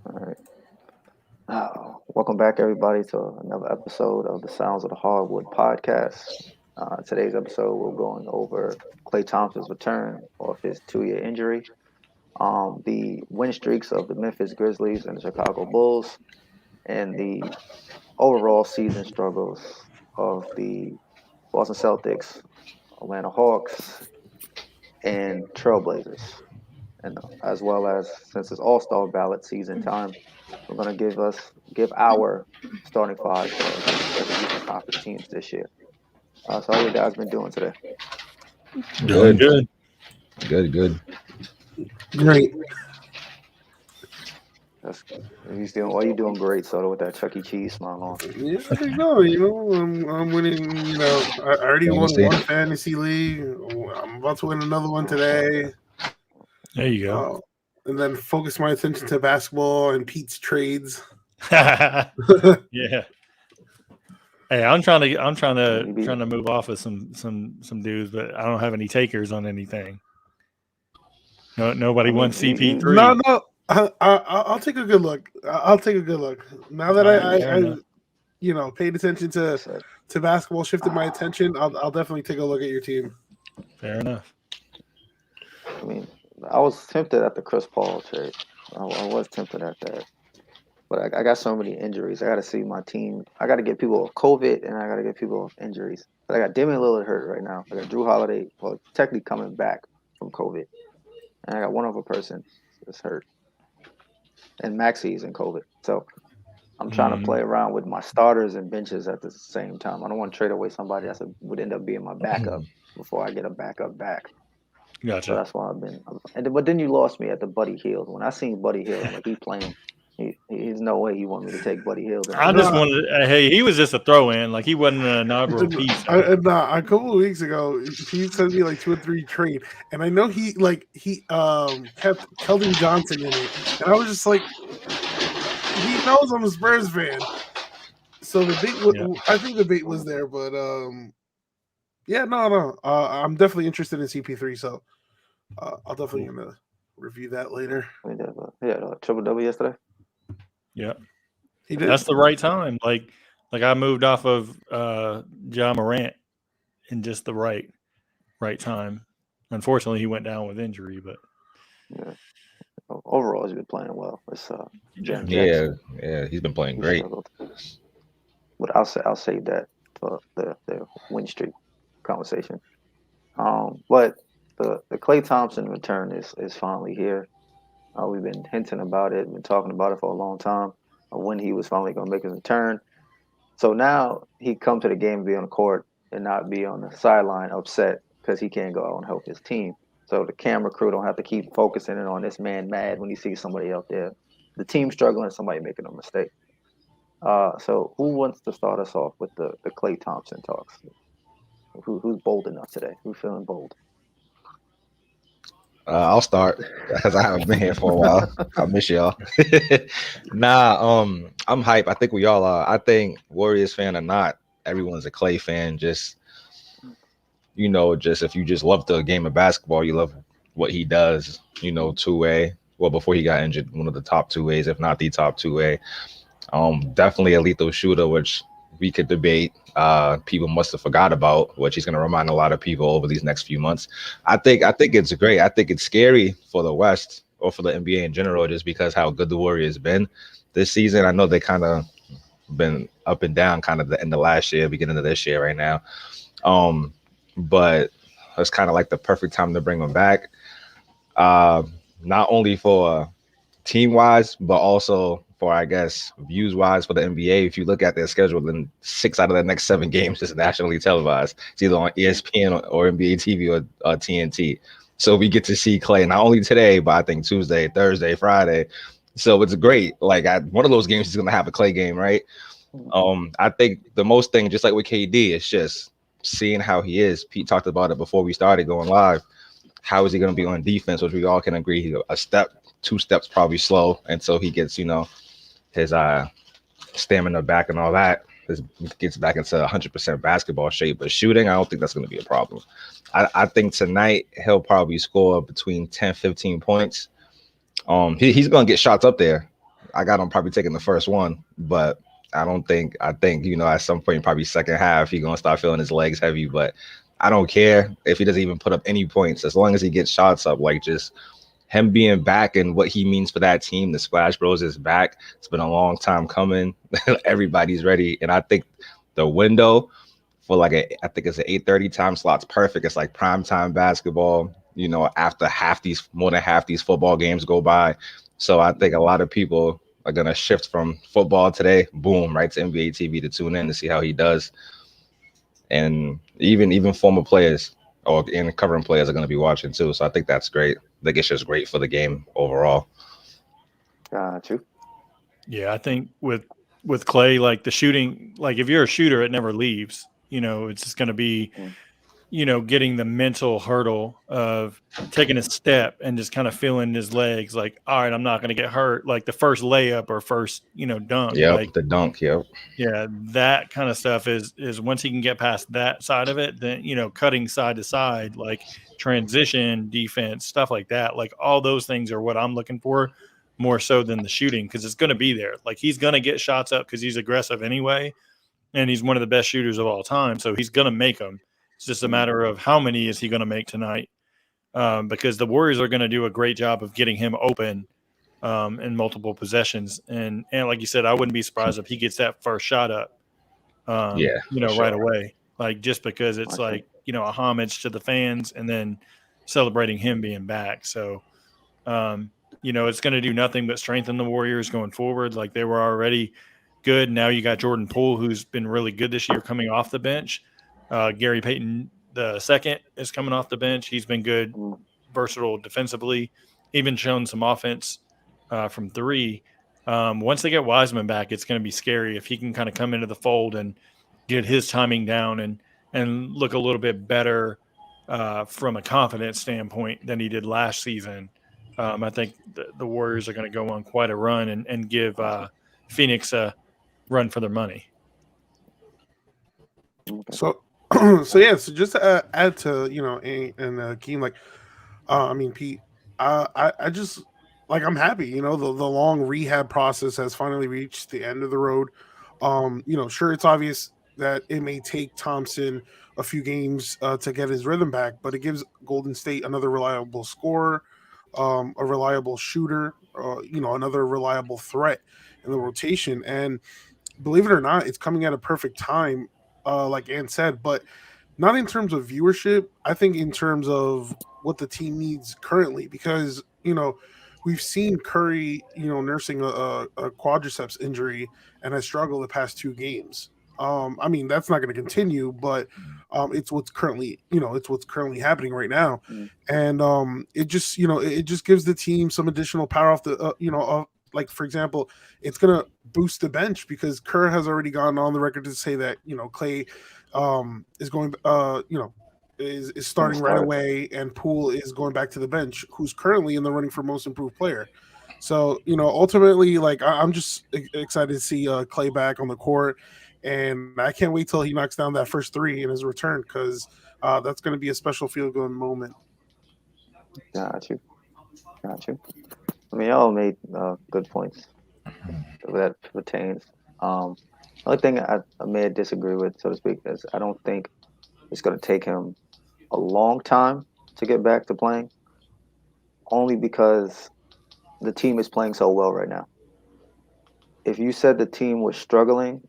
All right. Welcome back, everybody, to another episode of the Sounds of the Hardwood podcast. Today's episode, we're going over Klay Thompson's return off his 2-year injury, the win streaks of the Memphis Grizzlies and the Chicago Bulls, and the overall season struggles of the Boston Celtics, Atlanta Hawks, and Trailblazers. And as well as, since it's All-Star ballot season time, we're going to give our starting five for the Eastern Conference teams this year. So how you guys been doing today? Good. Good. Great. He's doing. Why you doing great, Soto, with that Chuck E. Cheese smile on? Yeah, I'm winning. I already won one fantasy league. I'm about to win another one today. There you go. And then focus my attention to basketball and Pete's trades. Yeah. Hey, I'm trying to move off of some dudes, but I don't have any takers on anything. No, nobody wants CP3. No. I'll take a good look. Now that I paid attention to basketball, shifted my attention, I'll definitely take a look at your team. Fair enough. I mean, I was tempted at the Chris Paul trade. I was tempted at that. But I got so many injuries. I got to see my team. I got to get people off COVID, and I got to get people off injuries. But I got Damian Lillard hurt right now. I got Drew Holiday, technically coming back from COVID. And I got one other person that's hurt. And Maxi's in COVID. So I'm trying to play around with my starters and benches at the same time. I don't want to trade away somebody that would end up being my backup before I get a backup back. Gotcha. So that's why I've been. But then you lost me at the Buddy Hield. When I seen Buddy Hield, like he playing, he's no way he want me to take Buddy Hield. I just wanted. Hey, he was just a throw-in. Like he wasn't an inaugural piece. A couple of weeks ago, he sent me like 2 or 3 trade, and I know he kept Keldon Johnson in it, and I was just like, he knows I'm a Spurs fan, so the bait. I think the bait was there, but I'm definitely interested in CP3, so I'll definitely gonna review that later. Triple W yesterday. Yeah, he did. That's the right time. Like I moved off of John Morant in just the right time. Unfortunately, he went down with injury, but overall, he's been playing well. It's he's been playing great. But I'll save that for the win streak conversation. But the Klay Thompson return is finally here. We've been hinting about it, been talking about it for a long time, when he was finally going to make his return. So now he come to the game and be on the court and not be on the sideline upset because he can't go out and help his team. So the camera crew don't have to keep focusing in on this man mad when he sees somebody out there. The team struggling, somebody making a mistake. So who wants to start us off with the Klay Thompson talks? Who's bold enough today? Who's feeling bold? I'll start because I haven't been here for a while. I miss y'all. I'm hype. I think we all are. I think Warriors fan or not, everyone's a Klay fan. Just if you just love the game of basketball, you love what he does. Two-way. Well, before he got injured, one of the top 2-ways, if not the top 2-way. Definitely a lethal shooter, which we could debate. People must have forgot about, which he's going to remind a lot of people over these next few months. I think it's great. I think it's scary for the West or for the NBA in general, just because how good the Warriors been this season. I know they kind of been up and down, kind of the end of last year, beginning of this year right now. But it's kind of like the perfect time to bring them back. Not only for team-wise, but also for, I guess, views-wise for the NBA. If you look at their schedule, then 6 out of the next 7 games is nationally televised. It's either on ESPN or NBA TV or TNT. So we get to see Klay not only today, but I think Tuesday, Thursday, Friday. So it's great. Like one of those games is going to have a Klay game, right? I think the most thing, just like with KD, it's just seeing how he is. Pete talked about it before we started going live. How is he going to be on defense, which we all can agree a step, 2 steps probably slow until he gets, his stamina back and all that. Gets back into 100% basketball shape. But shooting, I don't think that's going to be a problem. I think tonight he'll probably score between 10, 15 points. He's going to get shots up there. I got him probably taking the first one, but I think at some point, probably second half, he's gonna start feeling his legs heavy. But I don't care if he doesn't even put up any points as long as he gets shots up. Like, just him being back and what he means for that team. The Splash Bros is back. It's been a long time coming. Everybody's ready, and I think the window for I think it's an 8:30 time slot's perfect. It's like prime time basketball. After more than half these football games go by. So I think a lot of people are gonna shift from football today, boom, right to NBA TV to tune in to see how he does. And even former players or current players are gonna be watching too. So I think that's great. I think it's just great for the game overall. Got you. Yeah, I think with Klay, like the shooting, like if you're a shooter, it never leaves. It's just going to be, getting the mental hurdle of taking a step and just kind of feeling his legs like, all right, I'm not going to get hurt. Like the first layup or first, dunk. Yep, like, the dunk, yep. Yeah, that kind of stuff is once he can get past that side of it, then, cutting side to side, like transition, defense, stuff like that. Like all those things are what I'm looking for more so than the shooting, because it's going to be there. Like he's going to get shots up because he's aggressive anyway, and he's one of the best shooters of all time. So he's going to make them. It's just a matter of how many is he going to make tonight, because the Warriors are going to do a great job of getting him open in multiple possessions. And like you said, I wouldn't be surprised if he gets that first shot up, right away. Like just because it's like, a homage to the fans and then celebrating him being back. So, it's going to do nothing but strengthen the Warriors going forward. Like they were already good. Now you got Jordan Poole, who's been really good this year coming off the bench. Gary Payton the second is coming off the bench. He's been good, versatile defensively, even shown some offense from three. Once they get Wiseman back, it's going to be scary if he can kind of come into the fold and get his timing down and look a little bit better from a confidence standpoint than he did last season. I think the Warriors are going to go on quite a run and give Phoenix a run for their money. So just to add to and Keem, like Pete, I just I'm happy. The long rehab process has finally reached the end of the road. Sure, it's obvious that it may take Thompson a few games to get his rhythm back, but it gives Golden State another reliable scorer, a reliable shooter, another reliable threat in the rotation. And believe it or not, it's coming at a perfect time, like Ann said, but not in terms of viewership. I think in terms of what the team needs currently, because we've seen Curry, nursing a quadriceps injury and has struggled the past two games. That's not going to continue, but it's what's currently happening right now, and it just gives the team some additional power off the like, for example, it's going to boost the bench because Kerr has already gone on the record to say that Klay is going is starting right away, and Poole is going back to the bench, who's currently in the running for most improved player. So ultimately, like, I'm just excited to see Klay back on the court, and I can't wait till he knocks down that first three in his return, because that's going to be a special field-goal moment. Got you. Y'all made good points that pertains. The only thing I may disagree with, so to speak, is I don't think it's going to take him a long time to get back to playing, only because the team is playing so well right now. If you said the team was struggling,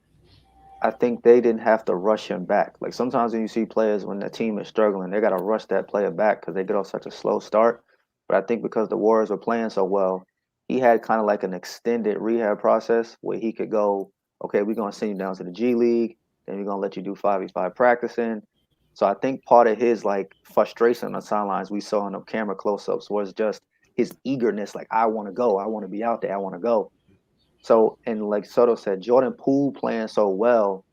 I think they didn't have to rush him back. Like sometimes when you see players, when the team is struggling, they got to rush that player back because they get off such a slow start. But I think because the Warriors were playing so well, he had kind of like an extended rehab process where he could go, okay, we're going to send you down to the G League, then we're going to let you do 5v5 practicing. So I think part of his like frustration on the sidelines we saw in the camera close-ups was just his eagerness, like, I want to go, I want to be out there, I want to go. So, and like Soto said, Jordan Poole playing so well,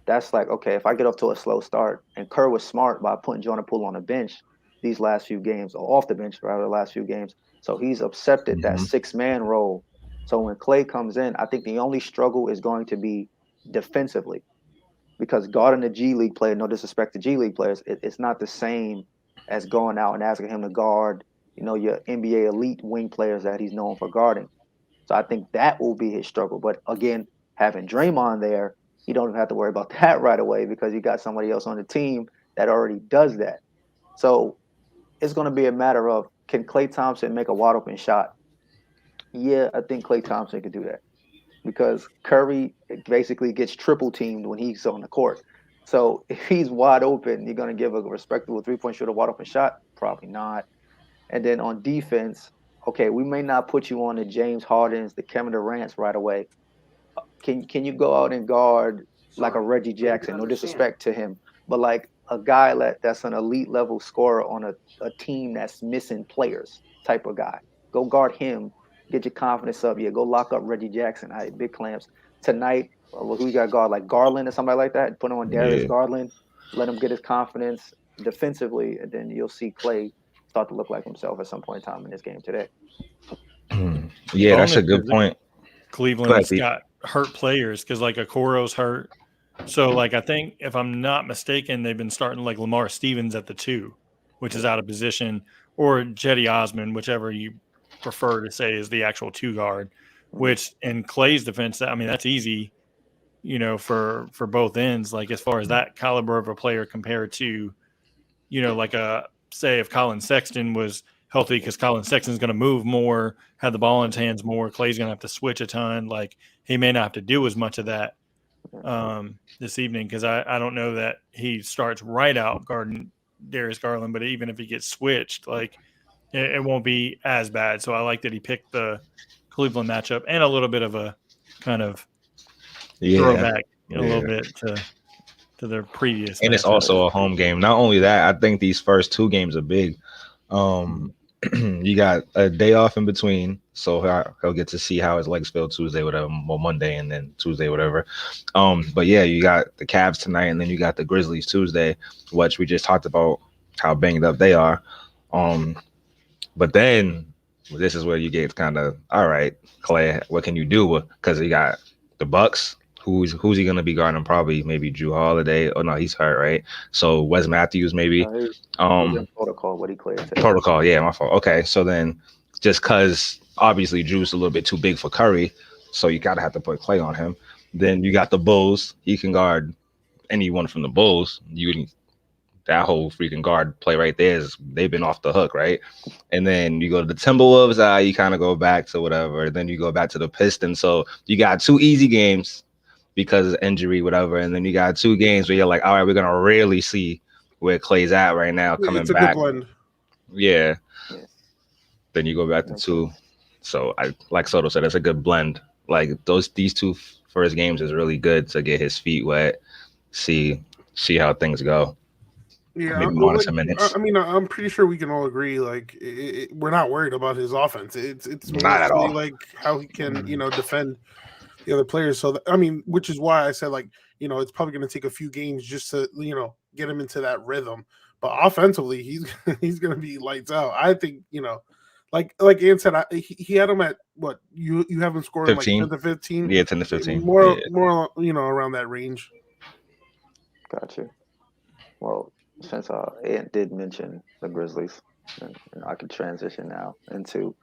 that's like, okay, if I get off to a slow start, and Kerr was smart by putting Jordan Poole on the bench these last few games, or off the bench rather, the last few games. So he's accepted that 6-man role. So when Klay comes in, I think the only struggle is going to be defensively, because guarding the G League player, no disrespect to G League players, it's not the same as going out and asking him to guard, your NBA elite wing players that he's known for guarding. So I think that will be his struggle. But again, having Draymond there, you don't even have to worry about that right away because you got somebody else on the team that already does that. So it's going to be a matter of, can Klay Thompson make a wide open shot? Yeah, I think Klay Thompson could do that because Curry basically gets triple teamed when he's on the court. So if he's wide open, you're going to give a respectable 3-point shooter a wide open shot? Probably not. And then on defense, okay, we may not put you on the James Hardens, the Kevin Durant's right away. Can you go out and guard like a Reggie Jackson? No disrespect to him, but like a guy that's an elite level scorer on a team that's missing players type of guy. Go guard him, get your confidence up. Yeah, go lock up Reggie Jackson. All right, big clamps tonight. Who you got guard like Garland or somebody like that? Put him on Darius Garland. Let him get his confidence defensively, and then you'll see Klay start to look like himself at some point in time in this game today. Yeah, that's a good point. Cleveland's got hurt players because like Okoro's hurt. So like I think if I'm not mistaken, they've been starting like Lamar Stevens at the 2, which is out of position, or Cedi Osman, whichever you prefer to say is the actual 2 guard. Which in Klay's defense, I mean that's easy, for both ends. Like as far as that caliber of a player compared to, like say if Colin Sexton was healthy, because Colin Sexton's going to move more, have the ball in his hands more. Klay's going to have to switch a ton. Like he may not have to do as much of that this evening because I don't know that he starts right out guarding Darius Garland, but even if he gets switched, like it won't be as bad. So I like that he picked the Cleveland matchup and a little bit of a kind of throwback a little bit to their previous. And it's also a home game. Not only that, I think these first 2 games are big. You got a day off in between, so he'll get to see how his legs feel Tuesday, whatever, or Monday, and then Tuesday, whatever. But yeah, you got the Cavs tonight, and then you got the Grizzlies Tuesday, which we just talked about how banged up they are. But then this is where you get kind of, all right, Klay, what can you do? Because you got the Bucks. Who's he going to be guarding? Probably maybe Drew Holiday. Oh, no, he's hurt, right? So Wes Matthews maybe. Protocol, what he cleared today. Protocol, yeah, my fault. Okay, so then just because obviously Drew's a little bit too big for Curry, so you got to have to put Klay on him. Then you got the Bulls. He can guard anyone from the Bulls. That whole freaking guard play right there they've been off the hook, right? And then you go to the Timberwolves, you kind of go back to whatever. Then you go back to the Pistons. So you got 2 easy games because of injury, whatever. And then you got 2 games where you're like, all right, we're going to really see where Klay's at right now coming it's a back. Good blend. Yeah. Then you go back to 2. So like Soto said, that's a good blend. Like these 2 first games is really good to get his feet wet, see how things go. Yeah, maybe monitor minutes. I mean, I'm pretty sure we can all agree. Like, we're not worried about his offense. It's not at all. Like how he can, defend the other players. So which is why I said like, it's probably going to take a few games just to get him into that rhythm. But offensively, he's going to be lights out. I think like Ian said, he had him at what you have him scoring 15? like 10 to 15. Yeah, 10 to 15. More around that range. Gotcha. Well, since Ant did mention the Grizzlies, and I can transition now into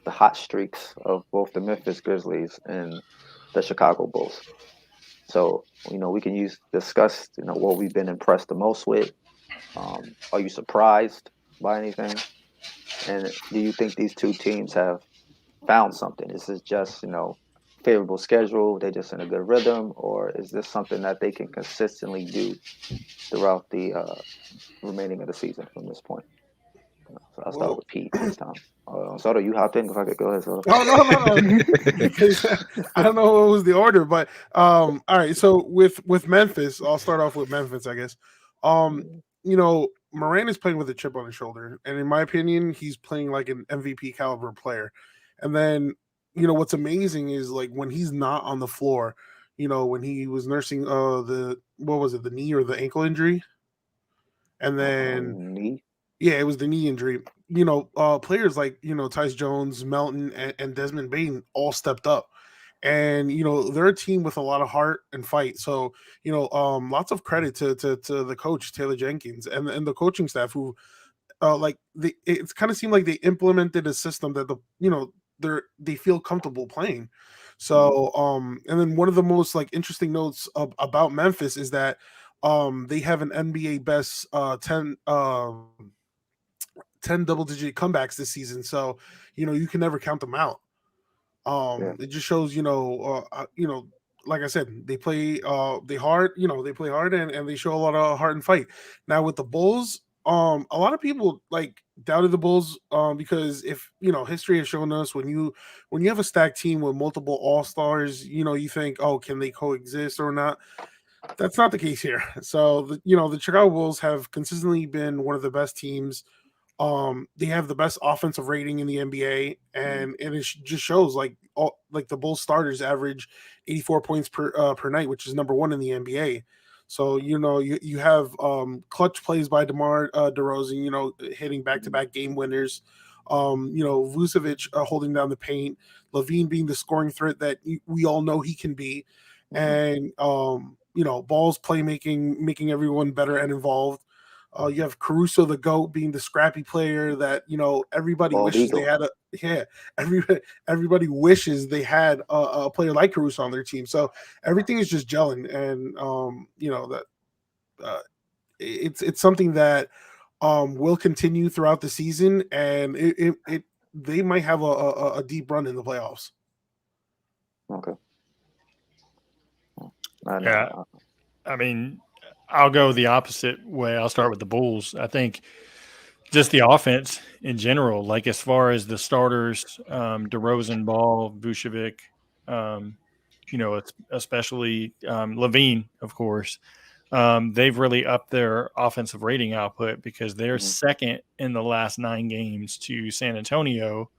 the hot streaks of both the Memphis Grizzlies and the Chicago Bulls. So, we can discuss, what we've been impressed the most with. Are you surprised by anything? And do you think these 2 teams have found something? This is just, favorable schedule, they're just in a good rhythm, or is this something that they can consistently do throughout the remaining of the season from this point? So I'll start with Pete this time. Soto, you hopped in. If I could go ahead, Soto. No. Because I don't know what was the order, but all right. So with Memphis, I'll start off with Memphis, I guess. Moran is playing with a chip on his shoulder, and in my opinion, he's playing like an MVP caliber player. And then what's amazing is like when he's not on the floor, when he was nursing the knee or the ankle injury, and then knee. Yeah, it was the knee injury. Players like Tyus Jones, Melton, and Desmond Bain all stepped up, and they're a team with a lot of heart and fight. So lots of credit to the coach Taylor Jenkins and the coaching staff who, it kind of seemed like they implemented a system that they feel comfortable playing. So and then one of the most like interesting notes about Memphis is that they have an NBA best 10 double digit comebacks this season. So, you can never count them out. It just shows, like I said, they play they hard, they play hard and they show a lot of heart and fight. Now with the Bulls, a lot of people like doubted the Bulls because if history has shown us when you have a stacked team with multiple all-stars, you think, oh, can they coexist or not? That's not the case here. So the Chicago Bulls have consistently been one of the best teams. They have the best offensive rating in the NBA, and it just shows like the Bulls starters average 84 points per night, which is number 1 in the NBA. So you have clutch plays by DeMar DeRozan, hitting back-to-back game winners. Vucevic holding down the paint, Levine being the scoring threat that we all know he can be, and Ball's playmaking, making everyone better and involved. You have Caruso, the GOAT, being the scrappy player that everybody wishes they had. Everybody wishes they had a player like Caruso on their team. So everything is just gelling, and it's something that will continue throughout the season, and they might have a deep run in the playoffs. Okay. Yeah, I mean, I'll go the opposite way. I'll start with the Bulls. I think just the offense in general, like as far as the starters, DeRozan, Ball, Vucevic, especially Levine, of course, they've really upped their offensive rating output because they're second in the last 9 games to San Antonio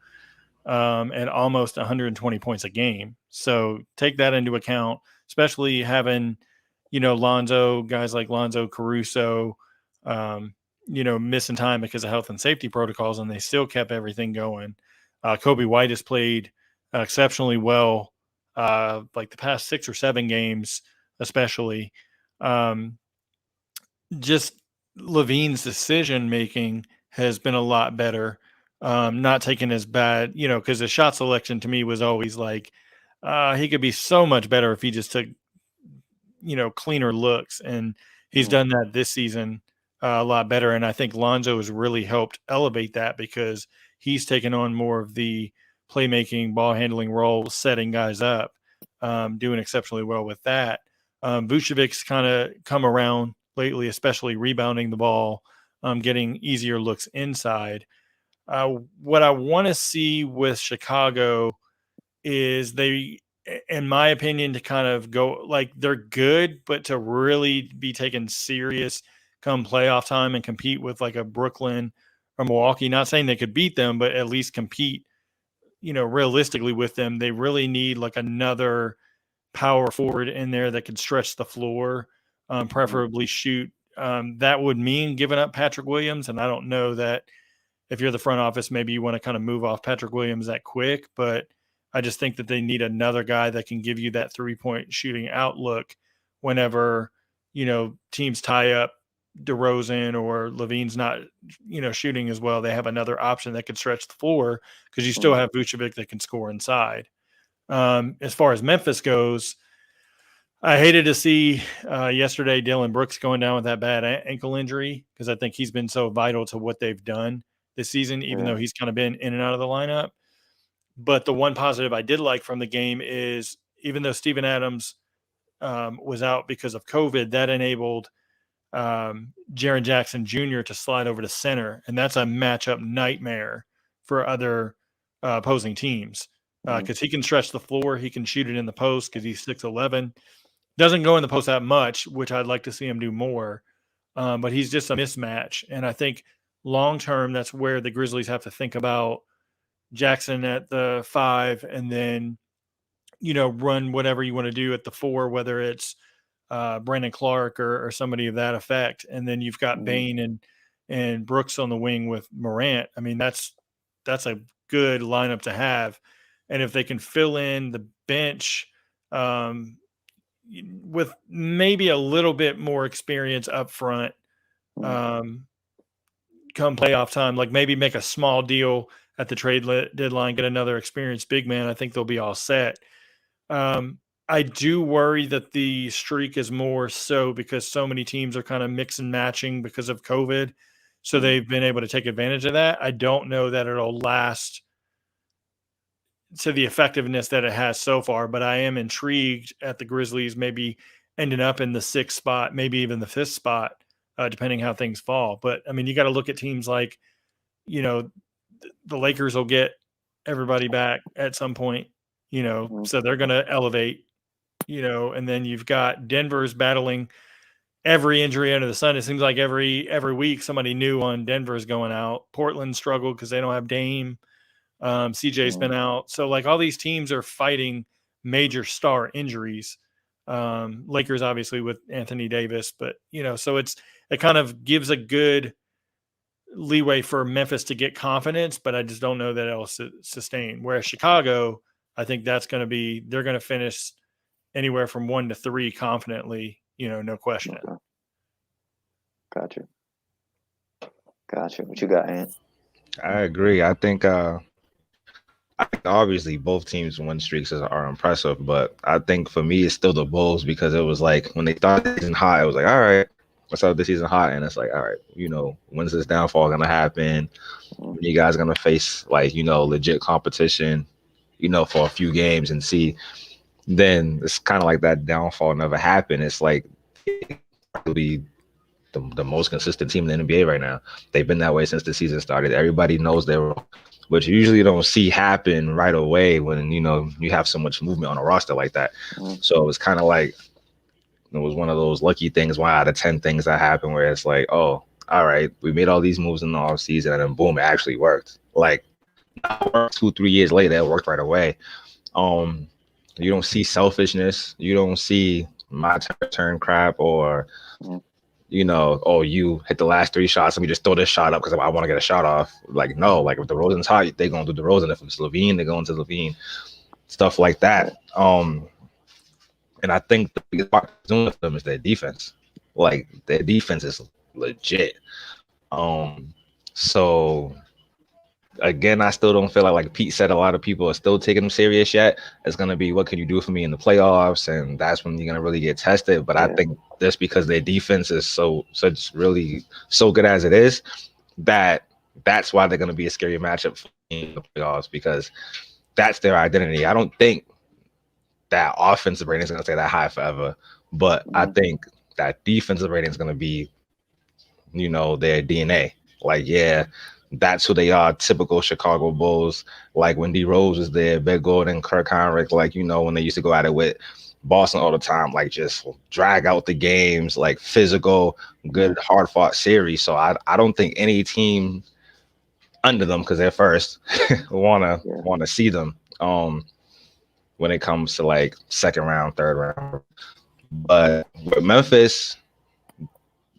at almost 120 points a game. So take that into account, especially having – Lonzo, guys like Lonzo, Caruso, missing time because of health and safety protocols, and they still kept everything going. Kobe White has played exceptionally well, like the past 6 or 7 games, especially. Just Levine's decision-making has been a lot better, not taking as bad, because the shot selection to me was always like, he could be so much better if he just took cleaner looks, and he's done that this season a lot better. And I think Lonzo has really helped elevate that because he's taken on more of the playmaking, ball handling role, setting guys up, doing exceptionally well with that. Vucevic's kind of come around lately, especially rebounding the ball, getting easier looks inside. What I want to see with Chicago is they, in my opinion, to kind of go like they're good, but to really be taken serious come playoff time and compete with like a Brooklyn or Milwaukee, not saying they could beat them, but at least compete, realistically with them. They really need like another power forward in there that could stretch the floor, preferably shoot. That would mean giving up Patrick Williams. And I don't know that if you're the front office, maybe you want to kind of move off Patrick Williams that quick, but I just think that they need another guy that can give you that 3-point shooting outlook whenever, teams tie up DeRozan or Levine's not, shooting as well. They have another option that can stretch the floor because you still have Vucevic that can score inside. As far as Memphis goes, I hated to see yesterday Dylan Brooks going down with that bad ankle injury because I think he's been so vital to what they've done this season, even though he's kind of been in and out of the lineup. But the one positive I did like from the game is even though Steven Adams was out because of COVID, that enabled Jaren Jackson Jr. to slide over to center. And that's a matchup nightmare for other opposing teams because he can stretch the floor. He can shoot it in the post because he's 6'11". Doesn't go in the post that much, which I'd like to see him do more. But he's just a mismatch. And I think long-term, that's where the Grizzlies have to think about Jackson at the 5 and then, run whatever you want to do at the 4, whether it's Brandon Clark or somebody of that effect. And then you've got Bane and Brooks on the wing with Morant. I mean, that's a good lineup to have. And if they can fill in the bench with maybe a little bit more experience up front, come playoff time, like maybe make a small deal at the trade deadline, get another experienced big man, I think they'll be all set. I do worry that the streak is more so because so many teams are kind of mix and matching because of COVID. So they've been able to take advantage of that. I don't know that it'll last to the effectiveness that it has so far, but I am intrigued at the Grizzlies maybe ending up in the 6th spot, maybe even the 5th spot, depending how things fall. But I mean, you got to look at teams like, the Lakers will get everybody back at some point, so they're going to elevate, and then you've got Denver's battling every injury under the sun. It seems like every week somebody new on Denver's going out. Portland struggled because they don't have Dame. CJ's been out. So like all these teams are fighting major star injuries. Lakers obviously with Anthony Davis, but so it kind of gives a good leeway for Memphis to get confidence, but I just don't know that it'll sustain. Whereas Chicago, I think they're going to finish anywhere from 1 to 3 confidently, no question. Okay. Gotcha. What you got, Ant? I agree. I think obviously both teams' win streaks are impressive, but I think for me it's still the Bulls because it was like when they started the season hot, it was like, all right, let's start the season hot, and it's like, all right, when's this downfall gonna happen? When you guys gonna face legit competition, for a few games and see? Then it's kind of like that downfall never happened. It's like it'll be the most consistent team in the NBA right now. They've been that way since the season started. Everybody knows their role, which you usually don't see happen right away when you have so much movement on a roster like that. So it's kind of like it was one of those lucky things, 1 out of 10 things that happen where it's like, oh, all right, we made all these moves in the offseason and then boom, it actually worked. Like 2-3 years later, it worked right away. You don't see selfishness. You don't see my turn crap or you hit the last 3 shots. Let me just throw this shot up because I want to get a shot off. Like, no, like if DeRozan's hot, they're going to do DeRozan. If it's Levine, they're going to Levine. Stuff like that. And I think the biggest part of doing with them is their defense. Like, their defense is legit. So, again, I still don't feel like Pete said, a lot of people are still taking them serious yet. It's going to be, what can you do for me in the playoffs? And that's when you're going to really get tested. But I think just because their defense is so good as it is, that's why they're going to be a scary matchup in the playoffs, because that's their identity. I don't think that offensive rating is going to stay that high forever, but I think that defensive rating is going to be, their DNA. Like, yeah, that's who they are, typical Chicago Bulls. Like when D Rose was there, Ben Gordon, Kirk Heinrich, like, when they used to go at it with Boston all the time, like just drag out the games, like physical, good, hard fought series. So I don't think any team under them, because they're first, wanna see them when it comes to like 2nd round, 3rd round. But with Memphis,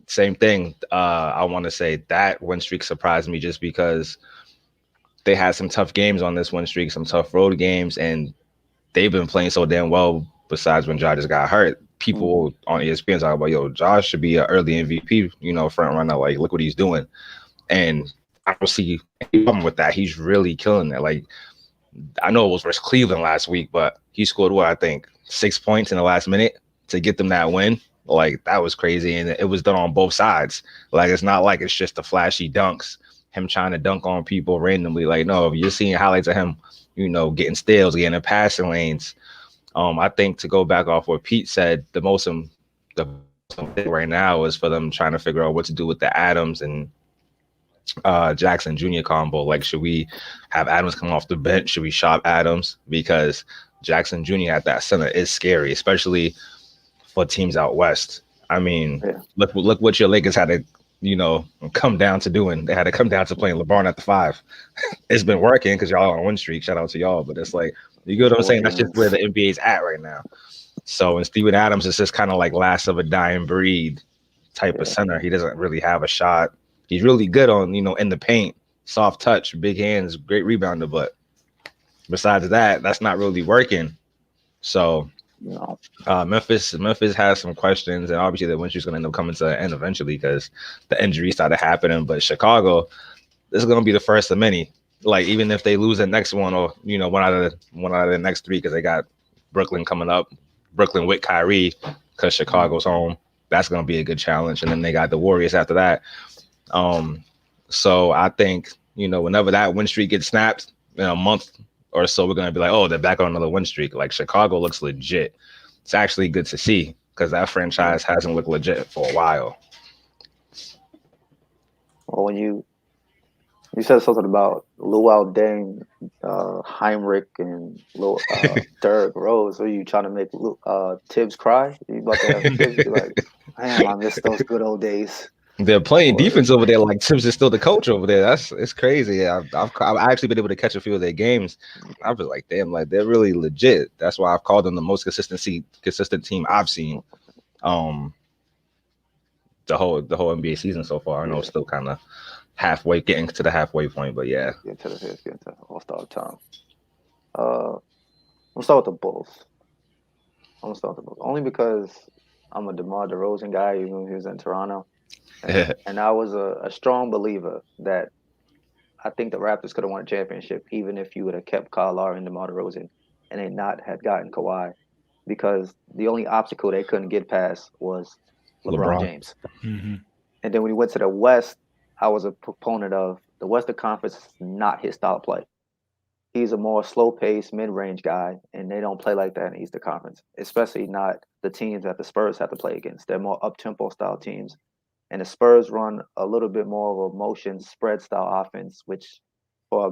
same thing. I want to say that win streak surprised me just because they had some tough games on this win streak, some tough road games, and they've been playing so damn well. Besides when Ja just got hurt, people on ESPN talk about, yo, Josh should be an early MVP, front runner. Like, look what he's doing. And I don't see any problem with that. He's really killing it. Like, I know it was versus Cleveland last week, but he scored, I think 6 points in the last minute to get them that win. Like, that was crazy. And it was done on both sides. Like, it's not like it's just the flashy dunks, him trying to dunk on people randomly. Like, no, if you're seeing highlights of him, getting steals, getting in passing lanes. I think, to go back off what Pete said, the thing right now is for them trying to figure out what to do with the Adams and Jackson Jr. combo. Like, should we have Adams come off the bench? Should we shop Adams? Because Jackson Jr. at that center is scary, especially for teams out west. I mean, look what your Lakers had to, come down to doing. They had to come down to playing LeBron at the 5. It's been working because y'all are on win streak. Shout out to y'all. But it's like, you get what I'm saying? That's just where the NBA is at right now. So, and Steven Adams is just kind of like last of a dying breed type of center. He doesn't really have a shot. He's really good on, in the paint, soft touch, big hands, great rebounder. But besides that, that's not really working. So, Memphis has some questions, and obviously the win streak's going to end up coming to an end eventually because the injuries started happening. But Chicago, this is going to be the first of many. Like even if they lose the next one, or one out of the next three, because they got Brooklyn coming up, Brooklyn with Kyrie, because Chicago's home. That's gonna be a good challenge, and then they got the Warriors after that. So I think whenever that win streak gets snapped in a month or so, we're gonna be like, oh, they're back on another win streak. Like Chicago looks legit. It's actually good to see because that franchise hasn't looked legit for a while. Well, when you said something about Luau Deng, Heinrich, and Derrick Rose. Are you trying to make Tibbs cry? Are you about to have Tibbs be like, "Damn, I miss those good old days." They're playing defense over there. Like Tibbs is still the coach over there. It's crazy. I've actually been able to catch a few of their games. I was like, damn, like they're really legit. That's why I've called them the most consistent team I've seen. The whole NBA season so far. I know it's still kind of getting to the halfway point, but yeah. Getting to All-Star time. We'll start with the Bulls. Only because I'm a DeMar DeRozan guy, even when he was in Toronto. And I was a strong believer that I think the Raptors could have won a championship even if you would have kept Kyle Lowry and DeMar DeRozan and they not had gotten Kawhi, because the only obstacle they couldn't get past was LeBron. James. Mm-hmm. And then when he went to the West, I was a proponent of the Western Conference is not his style of play. He's a more slow-paced, mid-range guy, and they don't play like that in the Eastern Conference, especially not the teams that the Spurs have to play against. They're more up-tempo style teams. And the Spurs run a little bit more of a motion spread style offense, which for a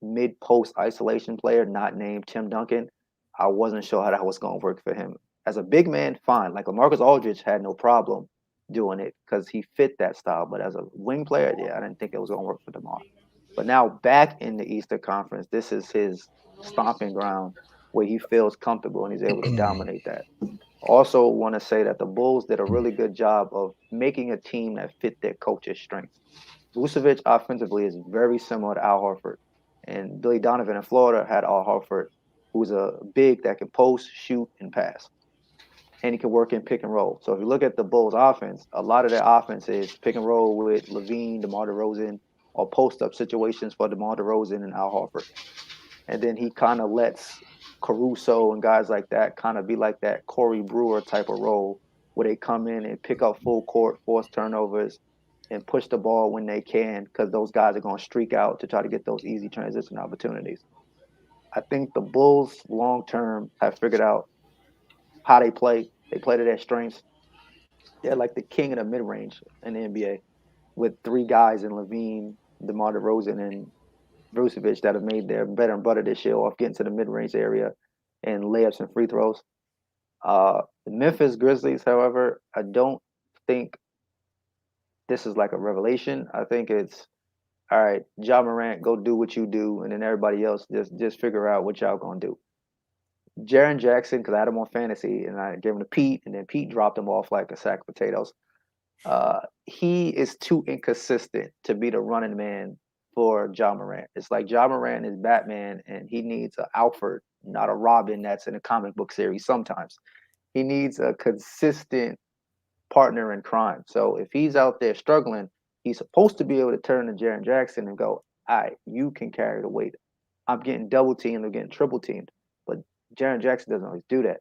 mid-post isolation player not named Tim Duncan, I wasn't sure how that was going to work for him. As a big man, fine. Like LaMarcus Aldridge had no problem doing it because he fit that style. But as a wing player, I didn't think it was going to work for DeMar. But now back in the Eastern Conference, this is his stomping ground where he feels comfortable and he's able to dominate that. Also want to say that the Bulls did a really good job of making a team that fit their coach's strengths. Vucevic offensively is very similar to Al Horford. And Billy Donovan in Florida had Al Horford, who's a big that can post, shoot, and pass. And he can work in pick and roll. So if you look at the Bulls offense, a lot of their offense is pick and roll with LaVine, DeMar DeRozan, or post-up situations for DeMar DeRozan and Al Horford. And then he kind of lets Caruso and guys like that kind of be like that Corey Brewer type of role where they come in and pick up full court, force turnovers, and push the ball when they can, because those guys are going to streak out to try to get those easy transition opportunities. I think the Bulls long-term have figured out how they play. They play to their strengths. They're like the king of the mid-range in the NBA with three guys in LaVine, DeMar DeRozan, and Vucevic that have made their bread and butter this year off getting to the mid-range area and layups and free throws. The Memphis Grizzlies, however, I don't think this is like a revelation. I think it's, all right, Ja Morant, go do what you do, and then everybody else just figure out what y'all gonna do. Jaren Jackson, because I had him on fantasy, and I gave him to Pete, and then Pete dropped him off like a sack of potatoes. He is too inconsistent to be the running man for Ja Morant. It's like Ja Morant is Batman, and he needs an Alfred, not a Robin that's in a comic book series sometimes. He needs a consistent partner in crime. So if he's out there struggling, he's supposed to be able to turn to Jaren Jackson and go, all right, you can carry the weight. I'm getting double teamed, I'm getting triple teamed. But Jaren Jackson doesn't always do that.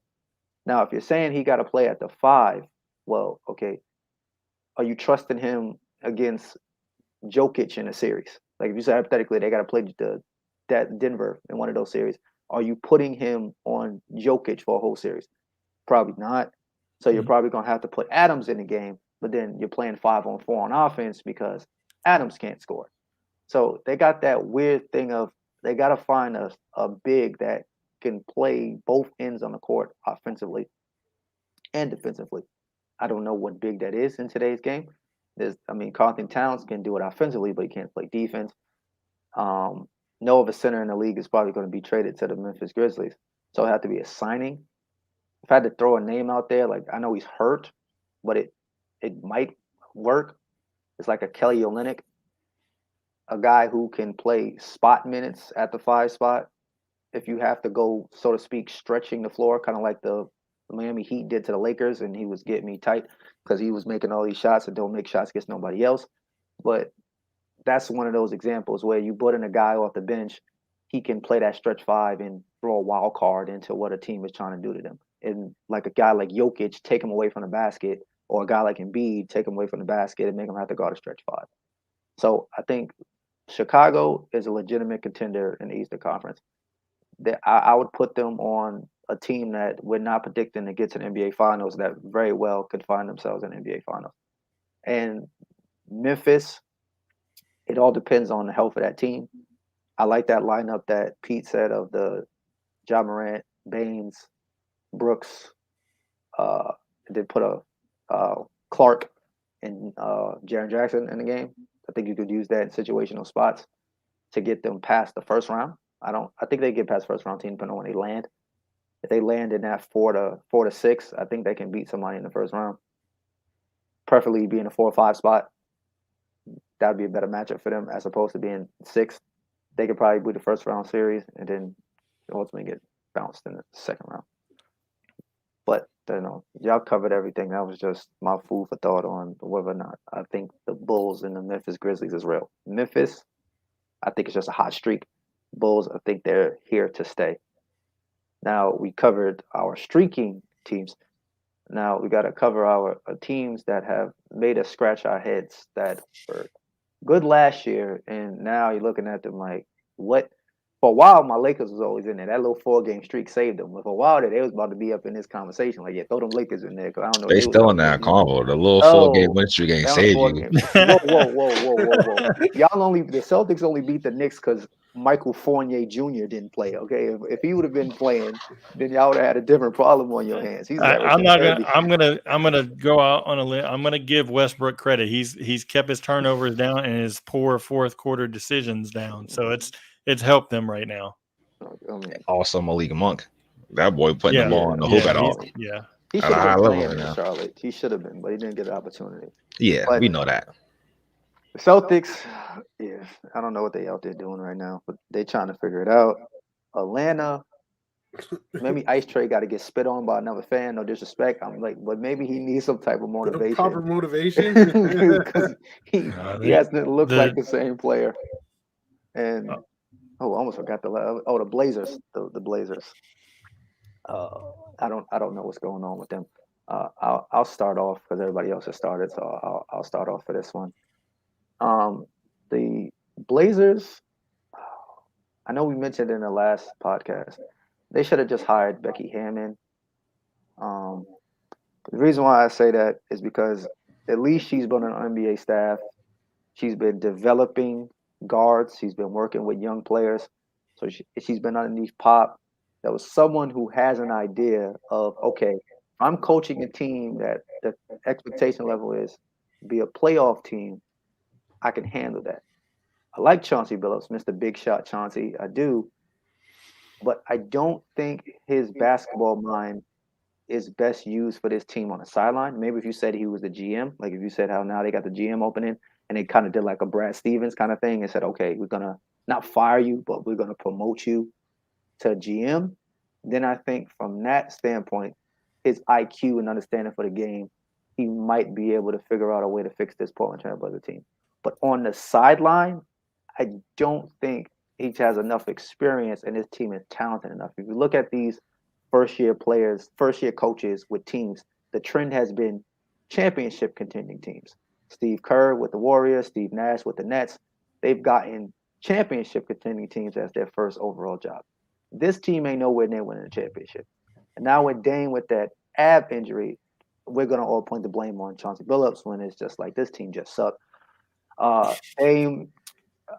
Now, if you're saying he got to play at the 5, well, okay, are you trusting him against Jokic in a series? Like if you say hypothetically they got to play that Denver in one of those series, are you putting him on Jokic for a whole series? Probably not. So you're probably going to have to put Adams in the game, but then you're playing 5-on-4 on offense because Adams can't score. So they got that weird thing of they got to find a big that can play both ends on the court offensively and defensively. I don't know what big that is in today's game. Carlton Towns can do it offensively, but he can't play defense. No other center in the league is probably going to be traded to the Memphis Grizzlies. So it had to be a signing. If I had to throw a name out there, like I know he's hurt, but it might work. It's like a Kelly Olynyk, a guy who can play spot minutes at the 5 spot. If you have to go, so to speak, stretching the floor, kind of like the Miami Heat did to the Lakers, and he was getting me tight because he was making all these shots and don't make shots against nobody else. But that's one of those examples where you put in a guy off the bench, he can play that stretch five and throw a wild card into what a team is trying to do to them. And like a guy like Jokic, take him away from the basket, or a guy like Embiid, take him away from the basket and make him have to guard a stretch five. So I think Chicago is a legitimate contender in the Eastern Conference. I would put them on a team that we're not predicting to get to the NBA Finals that very well could find themselves in the NBA Finals. And Memphis, it all depends on the health of that team. I like that lineup that Pete said of the Ja Morant, Baines, Brooks. They put a Clark and Jaren Jackson in the game. I think you could use that in situational spots to get them past the first round. I think they get past first round team depending on when they land. If they land in that 4 to 6, I think they can beat somebody in the first round. Preferably be in a 4 or 5 spot. That'd be a better matchup for them as opposed to being 6th. They could probably beat the first round series and then ultimately get bounced in the second round. But y'all covered everything. That was just my food for thought on whether or not I think the Bulls and the Memphis Grizzlies is real. Memphis, I think it's just a hot streak. Bulls, I think they're here to stay. Now we covered our streaking teams. Now we got to cover our teams that have made us scratch our heads that were good last year, and now you're looking at them like, what? For a while, my Lakers was always in there. That little 4-game streak saved them. But for a while, they was about to be up in this conversation. Like, yeah, throw them Lakers in there because I don't know. They still in that combo. The little 4-game win streak ain't saved you. Whoa. The Celtics only beat the Knicks because Michael Fournier Jr. didn't play. Okay, if he would have been playing, then y'all would have had a different problem on your hands. I'm gonna go out on a limb. I'm gonna give Westbrook credit. He's kept his turnovers down and his poor fourth quarter decisions down. So it's helped them right now. Also, Malik Monk, that boy putting the ball on the hoop at all. Yeah, he should have been playing in Charlotte. He should have been, but he didn't get the opportunity. Yeah, we know that. The Celtics, I don't know what they out there doing right now, but they trying to figure it out. Atlanta, maybe Ice Tray got to get spit on by another fan. No disrespect, I'm like, but maybe he needs some type of motivation. Proper motivation, because he hasn't looked like the same player. And I almost forgot the Blazers, the Blazers. I don't know what's going on with them. I'll start off because everybody else has started, so I'll start off for this one. The Blazers, I know we mentioned in the last podcast, they should have just hired Becky Hammond. The reason why I say that is because at least she's been on NBA staff. She's been developing guards. She's been working with young players. So she's been underneath Pop. That was someone who has an idea of, okay, I'm coaching a team that the expectation level is be a playoff team. I can handle that. I like Chauncey Billups, Mr. Big Shot Chauncey. I do. But I don't think his basketball mind is best used for this team on the sideline. Maybe if you said he was the GM, like if you said how now they got the GM opening and they kind of did like a Brad Stevens kind of thing and said, okay, we're going to not fire you, but we're going to promote you to GM. Then I think from that standpoint, his IQ and understanding for the game, he might be able to figure out a way to fix this Portland Trailblazers team. But on the sideline, I don't think he has enough experience and his team is talented enough. If you look at these first-year players, first-year coaches with teams, the trend has been championship contending teams. Steve Kerr with the Warriors, Steve Nash with the Nets. They've gotten championship contending teams as their first overall job. This team ain't nowhere near winning a championship. And now with Dame with that ab injury, we're going to all point the blame on Chauncey Billups when it's just like this team just sucked. Dame,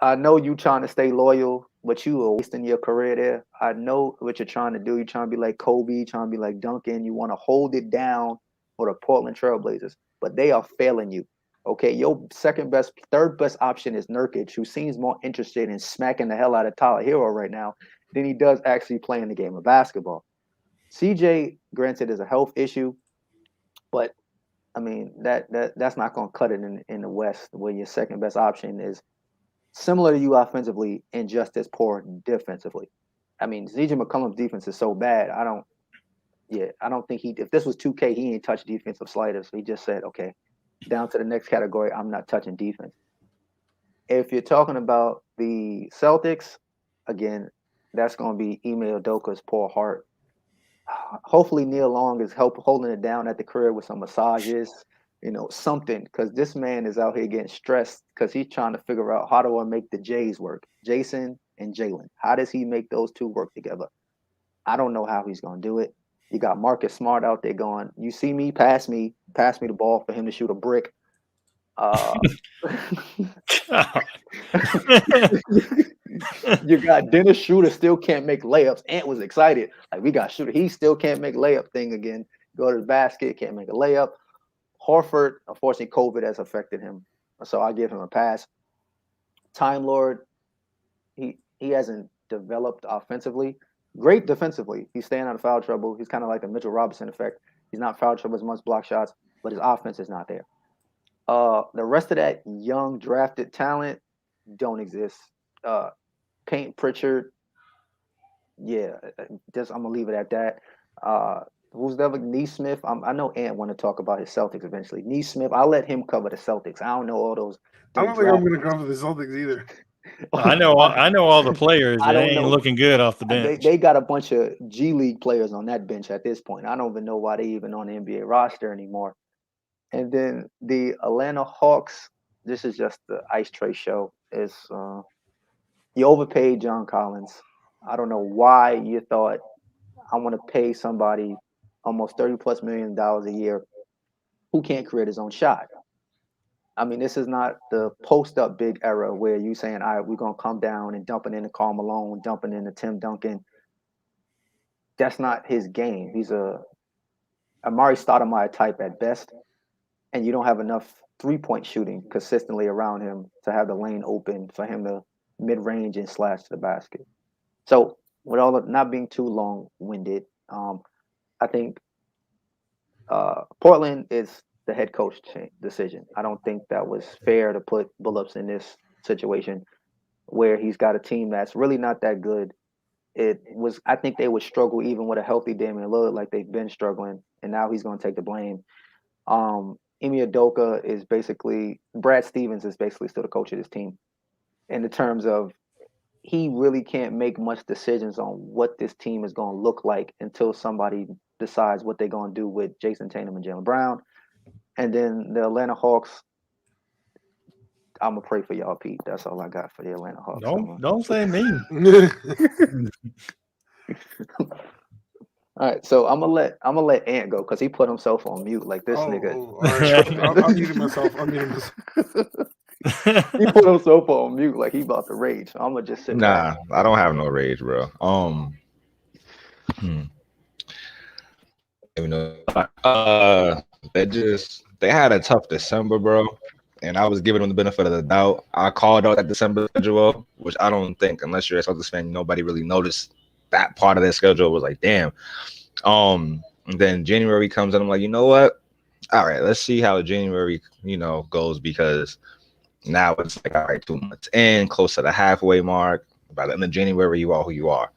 I know you trying to stay loyal, but you are wasting your career there. I know what you're trying to do. You're trying to be like Kobe, trying to be like Duncan. You want to hold it down for the Portland Trailblazers, but they are failing you. Okay, your third best option is Nurkic, who seems more interested in smacking the hell out of Tyler Hero right now than he does actually playing the game of basketball. CJ, granted, is a health issue, but I mean that's not going to cut it in the West, where your second best option is similar to you offensively and just as poor defensively. I mean, CJ McCollum's defense is so bad. I don't think if this was 2K, he ain't touched defensive sliders. So he just said, okay, down to the next category, I'm not touching defense. If you're talking about the Celtics, again, that's going to be Ime Udoka's poor heart. Hopefully, Neil Long is holding it down at the crib with some massages, something, because this man is out here getting stressed because he's trying to figure out how do I make the Jays work, Jason and Jalen. How does he make those two work together? I don't know how he's going to do it. You got Marcus Smart out there going, you see me, pass me the ball for him to shoot a brick. You got Dennis Schroeder still can't make layups. Ant was excited. Like, we got Schroeder. He still can't make layup thing again. Go to the basket, can't make a layup. Horford, unfortunately, COVID has affected him. So I give him a pass. Time Lord, he hasn't developed offensively. Great defensively. He's staying out of foul trouble. He's kind of like a Mitchell Robinson effect. He's not foul trouble as much, block shots, but his offense is not there. The rest of that young drafted talent don't exist. Payton Pritchard, yeah, I'm gonna leave it at that. Who's the other? Neesmith. I know Ant want to talk about his Celtics eventually. Neesmith, I'll let him cover the Celtics. I don't know all those. I don't think I'm gonna cover the Celtics either. I know all the players. They ain't looking good off the bench. They got a bunch of G League players on that bench at this point. I don't even know why they even on the NBA roster anymore. And then the Atlanta Hawks, this is just the ice tray show. Is you overpaid John Collins. I don't know why you thought I want to pay somebody almost $30+ million a year who can't create his own shot. I mean, this is not the post-up big era where you saying, all right, we're going to come down and dump it into Karl Malone, dump it into Tim Duncan. That's not his game. He's a Amari Stoudemire type at best, and you don't have enough three-point shooting consistently around him to have the lane open for him to mid-range and slash to the basket. So with all of not being too long-winded, I think Portland is the head coach decision. I don't think that was fair to put Billups in this situation where he's got a team that's really not that good. I think they would struggle even with a healthy Damian Lillard like they've been struggling, and now he's going to take the blame. Ime Udoka is basically, Brad Stevens is basically still the coach of this team in the terms of he really can't make much decisions on what this team is going to look like until somebody decides what they're going to do with Jason Tatum and Jaylen Brown. And then the Atlanta Hawks, I'm going to pray for y'all, Pete. That's all I got for the Atlanta Hawks. Don't say me. All right, so I'm gonna let Ant go because he put himself on mute like this nigga. All right. I'm muting myself. He put himself on mute like he about to rage. So I'm gonna just sit back. I don't have no rage, bro. They had a tough December, bro. And I was giving them the benefit of the doubt. I called out that December schedule, which I don't think, unless you're a Celtics fan, nobody really noticed that part of their schedule. Was like, damn. And then January comes and I'm like, you know what? All right, let's see how January, goes, because now it's like, all right, 2 months in, close to the halfway mark. By the end of January, you are who you are.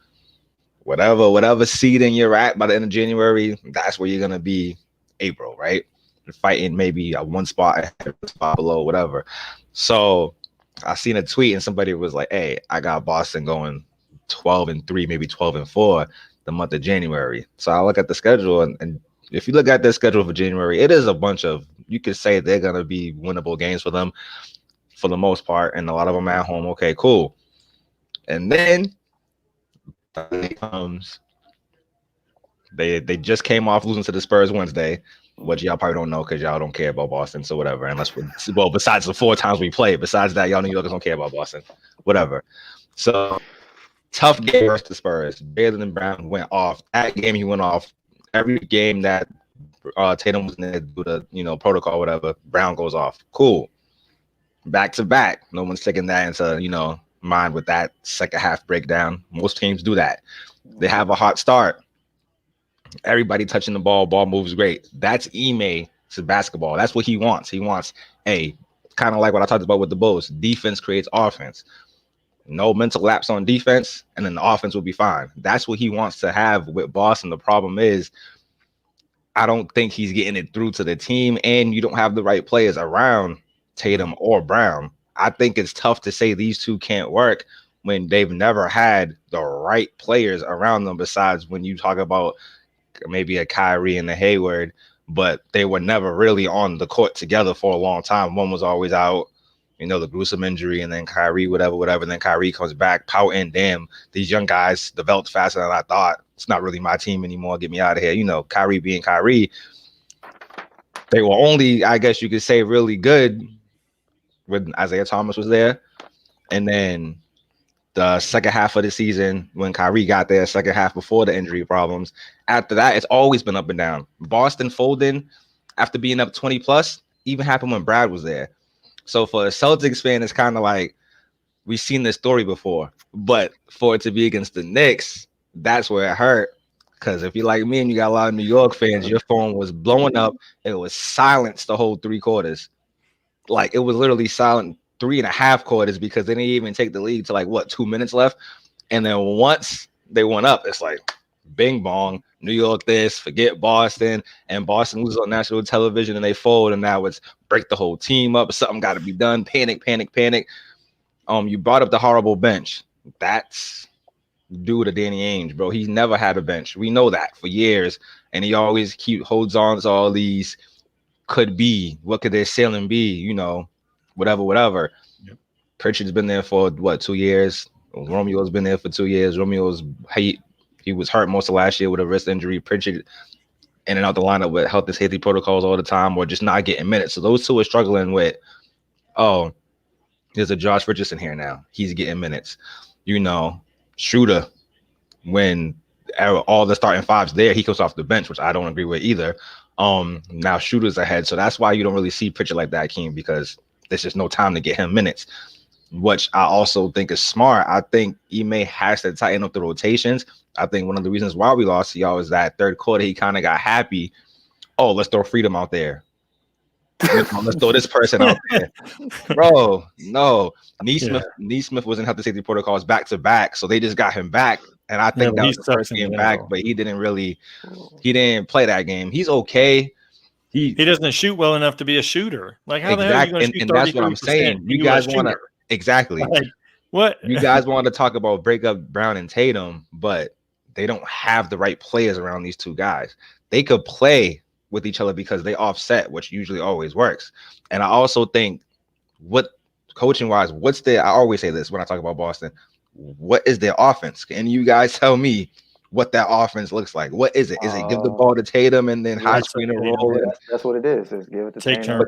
Whatever seeding you're at by the end of January, that's where you're gonna be April, right? You're fighting maybe a one spot ahead, a spot below, whatever. So I seen a tweet and somebody was like, hey, I got Boston going 12-3, maybe 12-4 the month of January. So I look at the schedule, and if you look at their schedule for January, it is a bunch of, you could say they're gonna be winnable games for them for the most part, and a lot of them at home. Okay, cool. And then comes, they just came off losing to the Spurs Wednesday, which y'all probably don't know because y'all don't care about Boston, so whatever. Unless besides the 4 times we played, besides that, y'all New Yorkers don't care about Boston, whatever. So tough game versus the Spurs. Jaylen Brown went off. That game he went off. Every game that Tatum was in there due to protocol, whatever, Brown goes off. Cool. Back to back. No one's taking that into mind with that second half breakdown. Most teams do that. They have a hot start. Everybody touching the ball moves great. That's Ime to basketball. That's what he wants. He wants kind of like what I talked about with the Bulls. Defense creates offense. No mental lapse on defense, and then the offense will be fine. That's what he wants to have with Boston. The problem is, I don't think he's getting it through to the team, and you don't have the right players around Tatum or Brown. I think it's tough to say these two can't work when they've never had the right players around them. Besides when you talk about maybe a Kyrie and a Hayward, but they were never really on the court together for a long time. One was always out, the gruesome injury, and then Kyrie, whatever. And then Kyrie comes back pouting, damn, these young guys developed faster than I thought. It's not really my team anymore. Get me out of here. Kyrie being Kyrie, they were only, I guess you could say, really good when Isaiah Thomas was there. And then the second half of the season, when Kyrie got there, second half before the injury problems. After that, it's always been up and down. Boston folding after being up 20 plus even happened when Brad was there. So for a Celtics fan, it's kind of like we've seen this story before. But for it to be against the Knicks, that's where it hurt. Because if you're like me and you got a lot of New York fans, your phone was blowing up. It was silenced the whole 3 quarters. Like, it was literally silent 3.5 quarters because they didn't even take the lead to 2 minutes left. And then once they went up, it's like bing bong, New York this, forget Boston, and Boston loses on national television and they fold, and now it's break the whole team up. Something got to be done. Panic. You brought up the horrible bench. That's due to Danny Ainge, bro. He's never had a bench. We know that for years, and he always holds on to all these could be. What could their ceiling be? Whatever. Yep. Pritchard's been there for 2 years. Romeo's been there for 2 years. Romeo's he was hurt most of last year with a wrist injury. Pritchard in and out the lineup with health and safety protocols all the time, or just not getting minutes. So those two are struggling with, there's a Josh Richardson here now. He's getting minutes. Shooter, when all the starting fives there, he comes off the bench, which I don't agree with either. Now Shooter's ahead. So that's why you don't really see Pritchard like that, Keem, because there's just no time to get him minutes, which I also think is smart. I think Ime has to tighten up the rotations. I think one of the reasons why we lost to y'all is that third quarter, he kind of got happy. Oh, let's throw Freedom out there. Let's throw this person out there. Bro, no. Neesmith was in health and safety protocols back-to-back, so they just got him back. And I think that was the first game back, but he didn't play that game. He's okay. He doesn't shoot well enough to be a shooter. Like, how the hell are you going to shoot? And that's what I'm saying. You guys want to exactly. Like, what? You guys want to talk about break up Brown and Tatum, but they don't have the right players around these two guys. They could play with each other because they offset, which usually always works. And I also think coaching wise, I always say this when I talk about Boston, what is their offense? Can you guys tell me what that offense looks like? What is it? Is it give the ball to Tatum and then high screen and roll? That's what it is. It's give it to Tatum.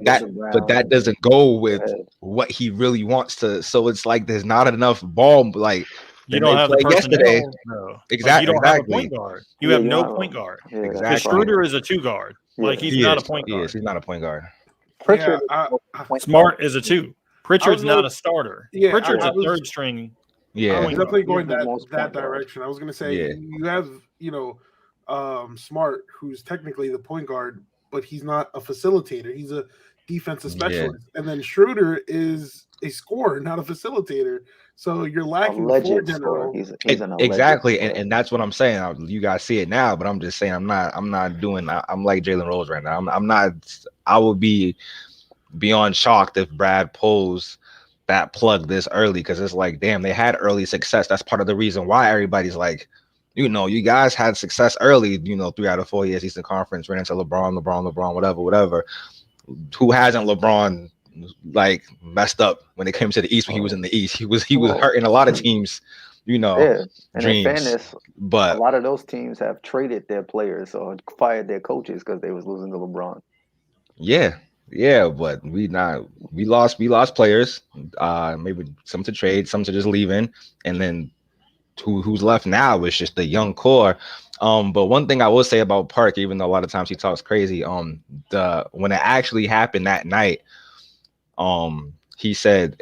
But that doesn't go with what he really wants to. So it's like there's not enough ball. Like, you don't have the yesterday. No. Exactly. You don't have a point guard. You have no point guard. Yeah, exactly. Schroeder is a 2 guard. Like, he's not a point guard. He's not a point guard. Pritchard, Smart is a 2. Pritchard's not a starter. Yeah, Pritchard's a third string. Yeah, I was definitely going that direction. I was going to say you have Smart, who's technically the point guard, but he's not a facilitator. He's a defensive specialist, and then Schroeder is a scorer, not a facilitator. So you're lacking floor general. He's exactly, and that's what I'm saying. You guys see it now, but I'm just saying I'm not doing. I'm like Jalen Rose right now. I'm not. I would be beyond shocked if Brad pulls that plug this early, because it's like, damn, they had early success. That's part of the reason why everybody's like, you guys had success early. 3 out of 4 years Eastern Conference, ran into LeBron, whatever. Who hasn't LeBron like messed up when it came to the East when he was in the East? He was hurting a lot of teams, And dreams. in fairness, but a lot of those teams have traded their players or fired their coaches because they was losing to LeBron. Yeah, but we lost players. Maybe some to trade, some to just leaving, and then who's left now is just the young core. But one thing I will say about Park, even though a lot of times he talks crazy, when it actually happened that night, he said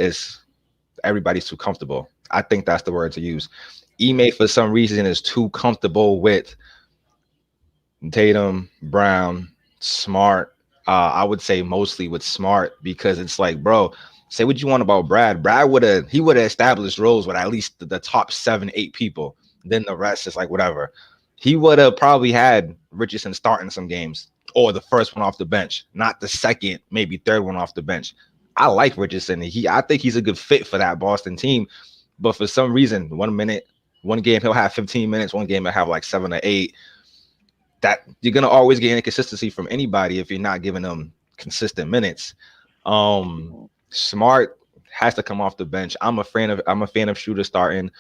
everybody's too comfortable. I think that's the word to use. Ime, for some reason, is too comfortable with Tatum, Brown, Smart. I would say mostly with Smart, because it's like, bro, say what you want about Brad. Brad would have established roles with at least the top 7-8 people. Then the rest is like whatever. He would have probably had Richardson starting some games, or the first one off the bench, not the second, maybe third one off the bench. I like Richardson. I think he's a good fit for that Boston team. But for some reason, 1 minute, one game he'll have 15 minutes, one game he'll have like 7 or 8. That you're gonna always get inconsistency from anybody if you're not giving them consistent minutes. Smart has to come off the bench. I'm a fan of Shooter starting.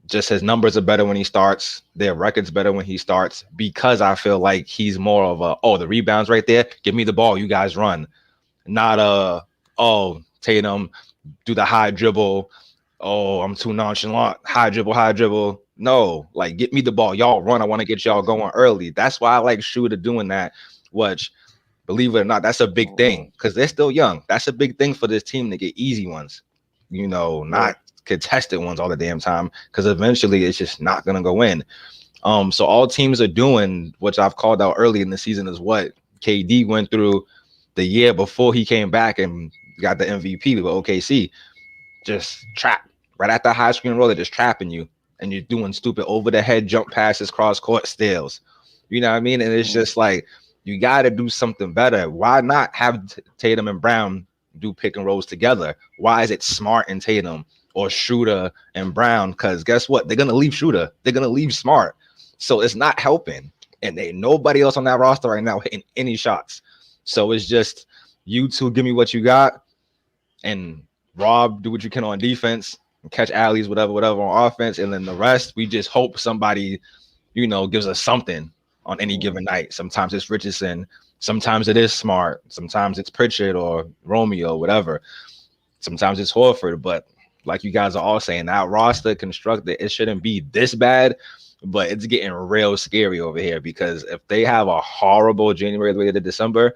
Just his numbers are better when he starts. Their record's better when he starts because I feel like he's more of the rebounds right there. Give me the ball, you guys run. Not Tatum, do the high dribble. Oh, I'm too nonchalant. High dribble. No, like get me the ball. Y'all run. I want to get y'all going early. That's why I like Shooter doing that. Which, believe it or not, that's a big thing because they're still young. That's a big thing for this team to get easy ones. Not contested ones all the damn time because eventually it's just not gonna go in. So all teams are doing, which I've called out early in the season, is what KD went through the year before he came back and got the MVP with OKC. Just trap right at the high screen roller, just trapping you, and you're doing stupid over the head jump passes, cross court steals. You know what I mean? And it's just like you got to do something better. Why not have Tatum and Brown do pick and rolls together? Why is it Smart and Tatum or Shooter and Brown? Because guess what? They're gonna leave Shooter. They're gonna leave Smart. So it's not helping. And ain't nobody else on that roster right now hitting any shots. So it's just you two give me what you got, and Rob, do what you can on defense, and catch alleys, whatever on offense, and then the rest we just hope somebody, gives us something on any given night. Sometimes it's Richardson, sometimes it is Smart, sometimes it's Pritchard or Romeo, whatever. Sometimes it's Horford, but like you guys are all saying, that roster constructed, it shouldn't be this bad, but it's getting real scary over here because if they have a horrible January the way they did December,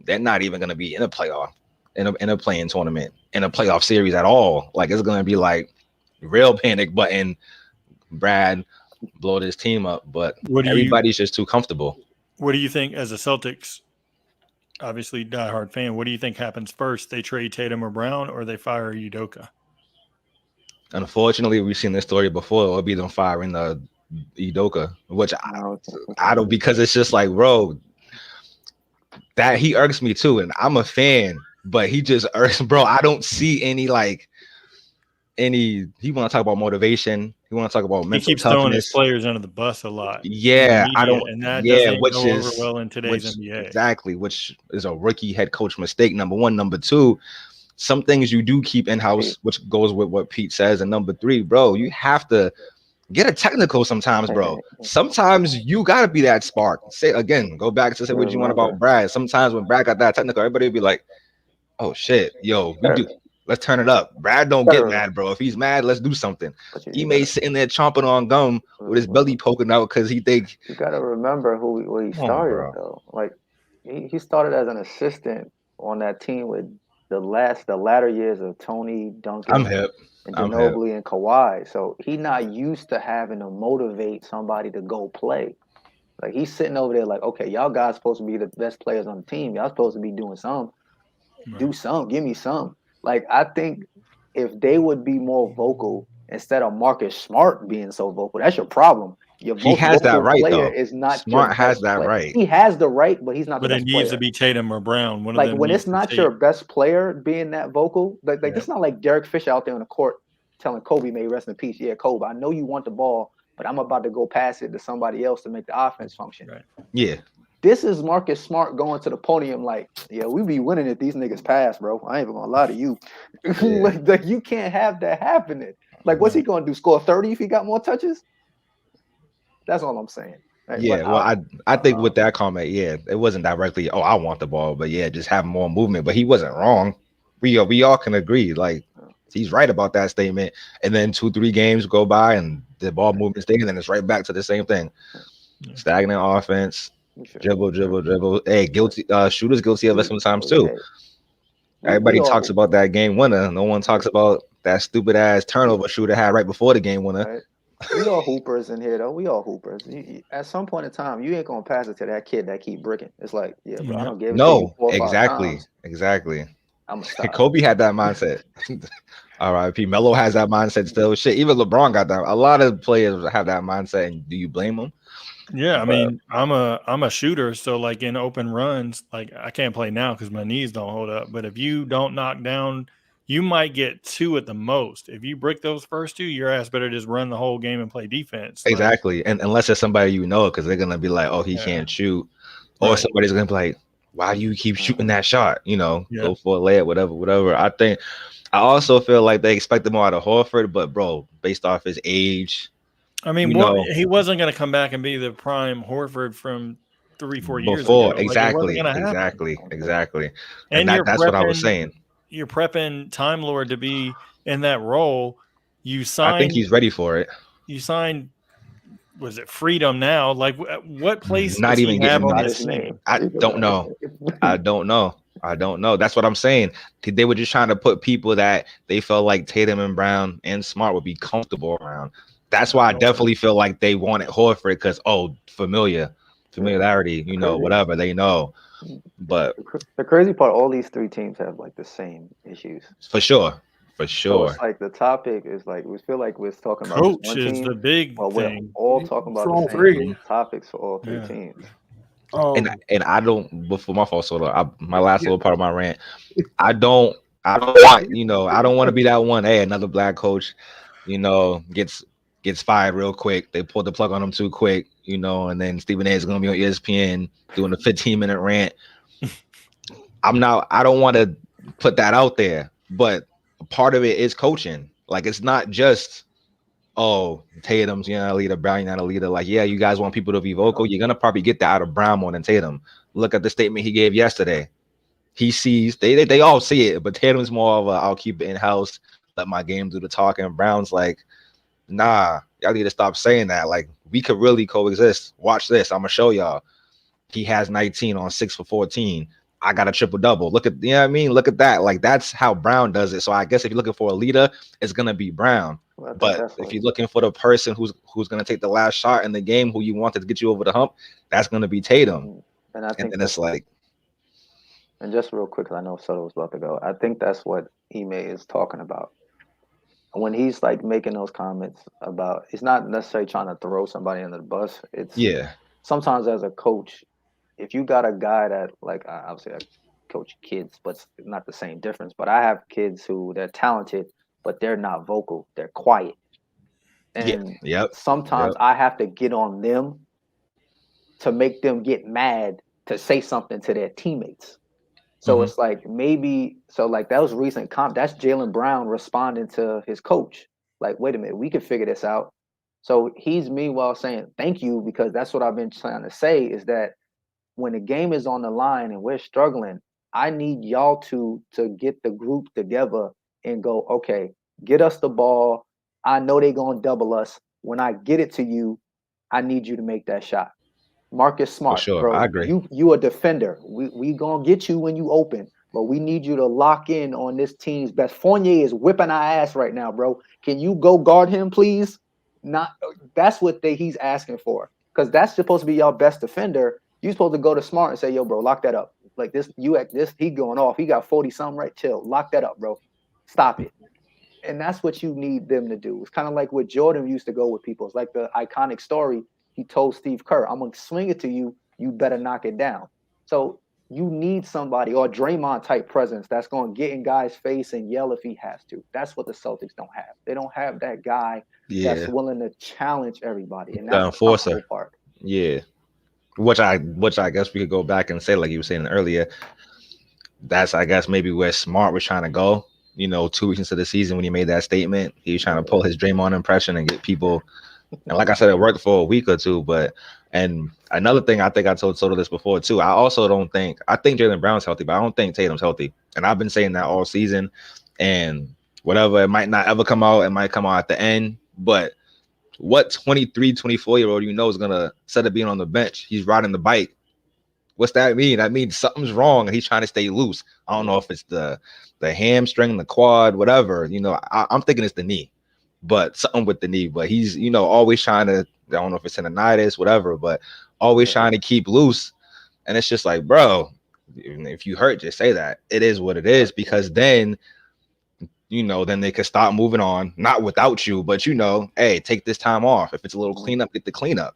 they're not even going to be in a playoff, in a playing tournament, in a playoff series at all. Like it's going to be like real panic button. Brad blow this team up, but everybody's just too comfortable. What do you think as a Celtics, obviously diehard fan? What do you think happens first? They trade Tatum or Brown, or they fire Udoka? Unfortunately, we've seen this story before. It'll be them firing the Udoka, which I don't, because it's just like, bro, that he irks me too, and I'm a fan, but he just irks, bro. I don't see any. He want to talk about motivation. He want to talk about mental toughness. He keeps throwing his players under the bus a lot. Yeah, I don't. And that doesn't go over well in today's NBA. Exactly, which is a rookie head coach mistake. Number one, number two. Some things you do keep in house, which goes with what Pete says. And number three, bro, you have to get a technical sometimes, bro. Sometimes you gotta be that spark. Say again, go back to say what you want about Brad. Sometimes when Brad got that technical, everybody would be like, "Oh shit, yo, let's turn it up." Brad don't get mad, bro. If he's mad, let's do something. He may sitting there chomping on gum with his belly poking out because he think. You gotta remember where he started though. Like he started as an assistant on that team with the latter years of Tony, Duncan, I'm hip. and Ginobili and Kawhi. So he not used to having to motivate somebody to go play. Like he's sitting over there like, okay, y'all guys supposed to be the best players on the team. Y'all supposed to be doing some. Do some. Give me some. Like I think if they would be more vocal instead of Marcus Smart being so vocal, that's your problem. He has that right though. Is not Smart has that right. He has the right, but he's not. But the best it needs player. to be Tatum or Brown. One like of them when it's not your best player being that vocal, like it's not like Derek Fisher out there on the court telling Kobe, "May he rest in peace." Yeah, Kobe, I know you want the ball, but I'm about to go pass it to somebody else to make the offense function. Right. Yeah. This is Marcus Smart going to the podium like, yeah, we be winning if these niggas pass, bro. I ain't even gonna lie to you. Yeah. like you can't have that happening. Like, what's he gonna do? Score 30 if he got more touches? That's all I'm saying. Right? Yeah, well, I think with that comment, yeah, it wasn't directly, I want the ball, but yeah, just have more movement. But he wasn't wrong. We all can agree. Like, he's right about that statement. And then 2-3 games go by and the ball movement's thing, and then it's right back to the same thing. Stagnant offense, dribble. Hey, guilty. Shooter's guilty of it sometimes too. Everybody talks about that game winner. No one talks about that stupid ass turnover Shooter had right before the game winner. Right. We all hoopers in here, though. We all hoopers. At some point in time, you ain't gonna pass it to that kid that keep bricking. It's like, yeah, bro, I don't give it to you 4 or 5 times. Exactly. I'm gonna stop. Kobe had that mindset. R.I.P. Melo has that mindset still. Shit, even LeBron got that. A lot of players have that mindset. And do you blame them? Yeah, I But mean, I'm a shooter, so like in open runs, like I can't play now because my knees don't hold up. But if you don't knock down, you might get 2 at the most. If you break those first 2, your ass better just run the whole game and play defense. Like, Exactly. And unless it's somebody you know, because they're gonna be like, oh, he Yeah. can't shoot. Or Right. somebody's gonna be like, why do you keep shooting that shot? You know, Yeah. go for a layup, whatever. I also feel like they expect more out of Horford, but bro, based off his age, I mean, you know, he wasn't going to come back and be the prime Horford from 3-4 years ago. before Like it wasn't exactly. going to happen. And And that's what I was saying. You're prepping Time Lord to be in that role. I think he's ready for it. You signed, was it Freedom now? Like, what place Not does even he have getting on minutes. his name? I don't know. That's what I'm saying. They were just trying to put people that they felt like Tatum and Brown and Smart would be comfortable around. That's why I definitely feel like they wanted Horford because familiarity, you know, whatever they know. But the crazy part, all these 3 teams have like the same issues. For sure. So it's like the topic is like we feel like we're talking about Coach one is team, the big we're thing. all talking about For all the same 3 topics for all 3 teams. And I don't, before my fault, my last little part of my rant, I don't want, you know, I don't want to be that one. Hey, another black coach, you know, gets fired real quick. They pulled the plug on him too quick, you know, and then Stephen A is going to be on ESPN doing a 15-minute rant. I don't want to put that out there, but part of it is coaching. Like, it's not just, oh, Tatum's, you're not a leader, Brown, you're not a leader. Like, yeah, you guys want people to be vocal. You're going to probably get that out of Brown more than Tatum. Look at the statement he gave yesterday. He sees, they all see it, but Tatum's more of a, I'll keep it in-house, let my game do the talking. Brown's like, nah, y'all need to stop saying that. Like, we could really coexist. Watch this. I'm going to show y'all. He has 19 on 6 for 14. I got a triple-double. Look at, you know what I mean? Look at that. Like, that's how Brown does it. So I guess if you're looking for a leader, it's going to be Brown. But if you're looking for the person who's going to take the last shot in the game, who you wanted to get you over the hump, that's going to be Tatum. And I think then it's like, and just real quick, because I know Soto was about to go, I think that's what Ime is talking about. When he's like making those comments about, he's not necessarily trying to throw somebody under the bus. It's sometimes as a coach, if you got a guy that, like, obviously I coach kids, but it's not the same difference. But I have kids who they're talented, but they're not vocal. They're quiet. And sometimes I have to get on them to make them get mad to say something to their teammates. So it's like maybe, so like that was recent that's Jaylen Brown responding to his coach. Like, wait a minute, we can figure this out. So he's meanwhile saying thank you, because that's what I've been trying to say, is that when the game is on the line and we're struggling, I need y'all to get the group together and go, okay, get us the ball. I know they're going to double us. When I get it to you, I need you to make that shot. Marcus Smart, bro. I agree. You a defender. We gonna get you when you open, but we need you to lock in on this team's best. Fournier is whipping our ass right now, bro. Can you go guard him, please? That's what he's asking for, because that's supposed to be your best defender. You're supposed to go to Smart and say, yo, bro, lock that up. Like this, he going off. He got 40 something, right? Chill. Lock that up, bro. Stop it. And that's what you need them to do. It's kind of like what Jordan used to go with people. It's like the iconic story he told Steve Kerr, I'm going to swing it to you. You better knock it down. So you need somebody, or Draymond type presence, that's going to get in guys' face and yell if he has to. That's what the Celtics don't have. They don't have that guy that's willing to challenge everybody. And that's the enforcer part. Yeah. Which I guess we could go back and say, like you were saying earlier, that's, I guess, maybe where Smart was trying to go. You know, 2 weeks into the season when he made that statement, he was trying to pull his Draymond impression and get people. And like I said, it worked for a week or two. And another thing, I think I told Soto this before too. I think Jaylen Brown's healthy, but I don't think Tatum's healthy. And I've been saying that all season. And whatever, it might not ever come out. It might come out at the end. But what 23, 24-year-old is going to, instead of being on the bench, he's riding the bike? What's that mean? That means something's wrong and he's trying to stay loose. I don't know if it's the hamstring, the quad, whatever. You know, I'm thinking it's the knee. But something with the knee. But he's, you know, always trying to, I don't know if it's tendonitis, whatever, but always trying to keep loose. And it's just like, bro, if you hurt, just say that. It is what it is, because then, you know, then they could stop moving on, not without you, but, you know, hey, take this time off. If it's a little cleanup, get the cleanup.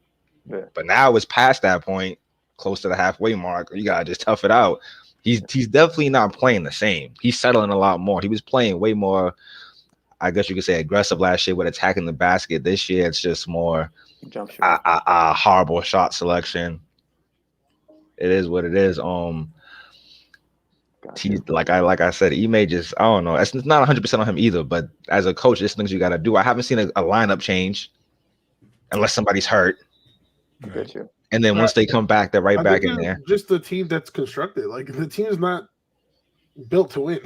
Yeah. But now it's past that point, close to the halfway mark. You gotta just tough it out. He's definitely not playing the same. He's settling a lot more. He was playing way more, I guess you could say, aggressive last year with attacking the basket. This year it's just more Jump shot. horrible shot selection. It is what it is. He's like I said, Ime just, I don't know. It's not 100% on him either. But as a coach, there's things you got to do. I haven't seen a lineup change unless somebody's hurt. Get you. And then once they come back, they're right back in there. Just the team that's constructed. Like the team is not built to win.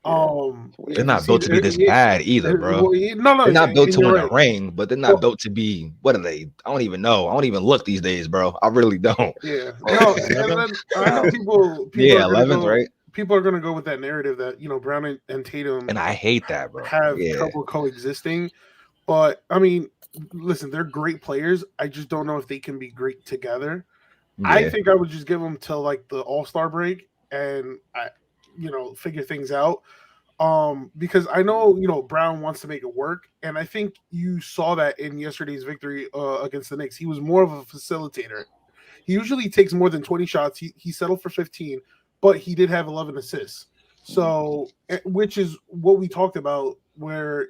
They're not built to be this bad either, bro. No, they're not built to win a ring, but they're not built to be. What are they? I don't even know. I don't even look these days, bro. I really don't. Yeah, no, I know people. Yeah, 11th, right? People are going to go with that narrative that Brown and Tatum, and I hate that, bro. Have trouble coexisting, but I mean, listen, they're great players. I just don't know if they can be great together. Yeah. I think I would just give them till like the All-Star break and figure things out. Because I know, Brown wants to make it work. And I think you saw that in yesterday's victory against the Knicks. He was more of a facilitator. He usually takes more than 20 shots. He settled for 15, but he did have 11 assists. So, which is what we talked about where,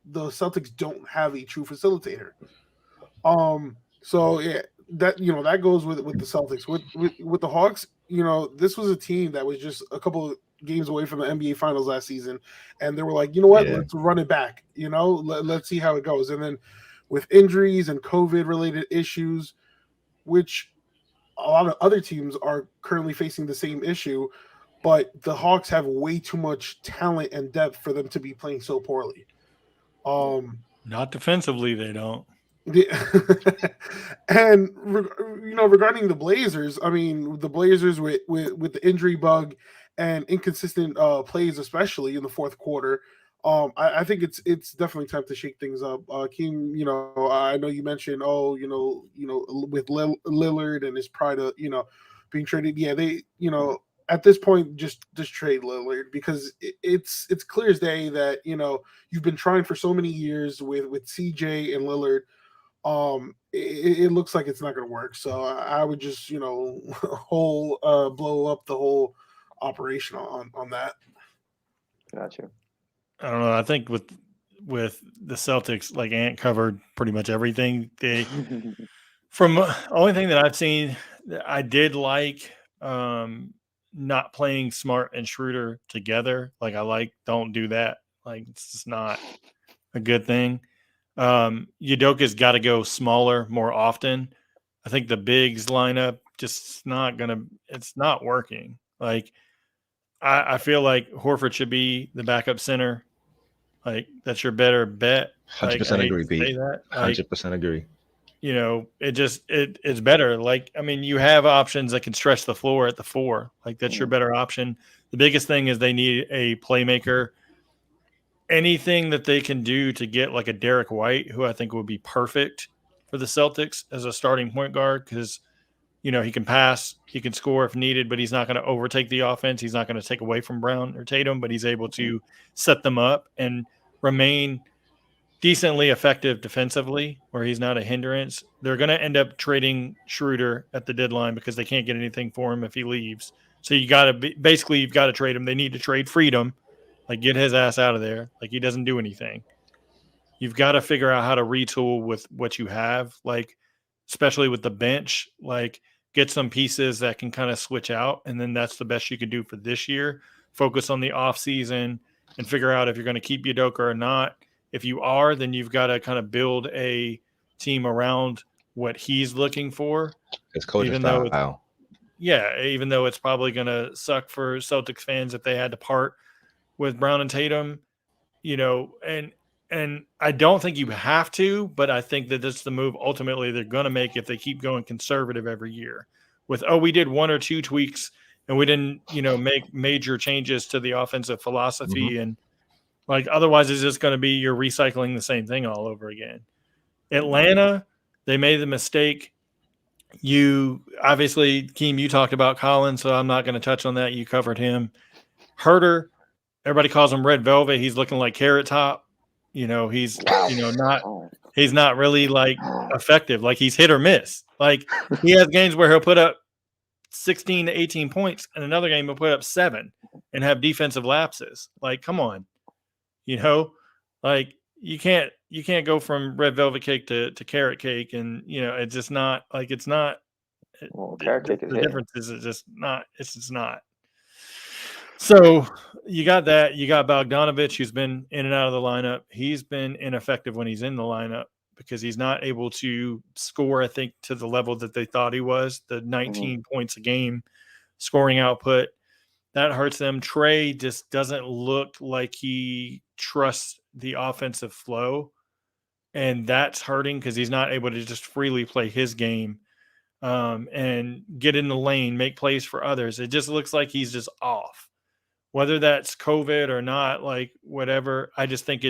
the Celtics don't have a true facilitator. So yeah, that goes with the Celtics. With the Hawks, this was a team that was just a couple of games away from the NBA Finals last season, and they were like, let's run it back. Let's see how it goes. And then with injuries and COVID-related issues, which a lot of other teams are currently facing the same issue, but the Hawks have way too much talent and depth for them to be playing so poorly. Not defensively, they don't. Yeah. And regarding the Blazers, I mean, the Blazers with the injury bug and inconsistent plays, especially in the fourth quarter, I think it's definitely time to shake things up. Keem, I know you mentioned, with Lillard and his pride of being traded. Yeah, they at this point just trade Lillard because it's clear as day that you've been trying for so many years with CJ and Lillard. It looks like it's not going to work. So I would just blow up the whole operation on that. Gotcha. I don't know. I think with the Celtics, like Ant covered pretty much everything. They from only thing that I've seen, I did like not playing Smart and Schroeder together. Like don't do that. Like it's just not a good thing. Udoka's got to go smaller more often. I think the bigs lineup just it's not working. Like I feel like Horford should be the backup center. Like that's your better bet. 100% agree, Pete. 100% agree. It's better. Like, I mean, you have options that can stretch the floor at the 4. Like that's your better option. The biggest thing is they need a playmaker. Anything that they can do to get like a Derek White, who I think would be perfect for the Celtics as a starting point guard, because he can pass, he can score if needed, but he's not going to overtake the offense. He's not going to take away from Brown or Tatum, but he's able to set them up and remain decently effective defensively, where he's not a hindrance. They're going to end up trading Schroeder at the deadline because they can't get anything for him if he leaves. So you've got to trade him. They need to trade Freedom. Like, get his ass out of there. Like, he doesn't do anything. You've got to figure out how to retool with what you have, like, especially with the bench. Like, get some pieces that can kind of switch out, and then that's the best you can do for this year. Focus on the offseason and figure out if you're going to keep Udoka or not. If you are, then you've got to kind of build a team around what he's looking for. His coaching style. Even though it's probably going to suck for Celtics fans if they had to part with Brown and Tatum, and I don't think you have to, but I think that that's the move ultimately they're going to make if they keep going conservative every year. With, we did 1 or 2 tweaks and we didn't, make major changes to the offensive philosophy. And like, otherwise it's just going to be you're recycling the same thing all over again. Atlanta, they made the mistake. You obviously, Keem, you talked about Collins, so I'm not going to touch on that. You covered him. Herter, everybody calls him Red Velvet. He's looking like Carrot Top. He's not he's not really like effective. Like he's hit or miss. Like he has games where he'll put up 16 to 18 points, and another game he'll put up 7 and have defensive lapses. Like, come on, like you can't go from red velvet cake to carrot cake, and it's just not like it's not. Well, carrot cake is the hitting. difference is it's just not. So you got that. You got Bogdanovich, who's been in and out of the lineup. He's been ineffective when he's in the lineup because he's not able to score, I think, to the level that they thought he was. The 19 points a game scoring output, that hurts them. Trey just doesn't look like he trusts the offensive flow, and that's hurting because he's not able to just freely play his game and get in the lane, make plays for others. It just looks like he's just off. Whether that's COVID or not, like whatever, I just think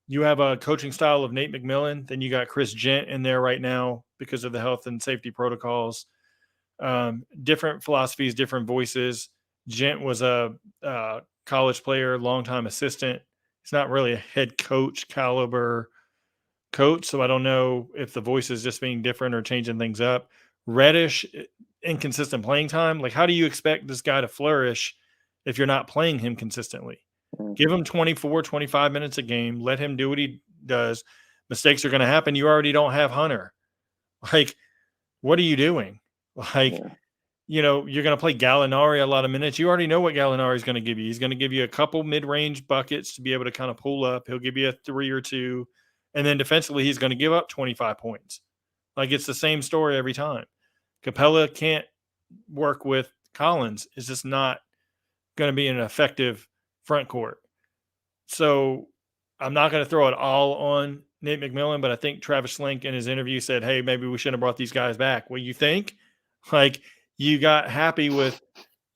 you have a coaching style of Nate McMillan, then you got Chris Gent in there right now because of the health and safety protocols. Different philosophies, different voices. Gent was a college player, longtime assistant. He's not really a head coach caliber coach, so I don't know if the voice is just being different or changing things up. Reddish, inconsistent playing time. Like, how do you expect this guy to flourish if you're not playing him consistently? Give him 24, 25 minutes a game. Let him do what he does. Mistakes are going to happen. You already don't have Hunter. Like, what are you doing? Like, you're going to play Gallinari a lot of minutes. You already know what Gallinari is going to give you. He's going to give you a couple mid-range buckets to be able to kind of pull up. He'll give you a 3 or 2. And then defensively, he's going to give up 25 points. Like, it's the same story every time. Capella can't work with Collins. It's just not going to be an effective front court. So I'm not going to throw it all on Nate McMillan, but I think Travis Link in his interview said, hey, maybe we shouldn't have brought these guys back. What do you think? Like, you got happy with,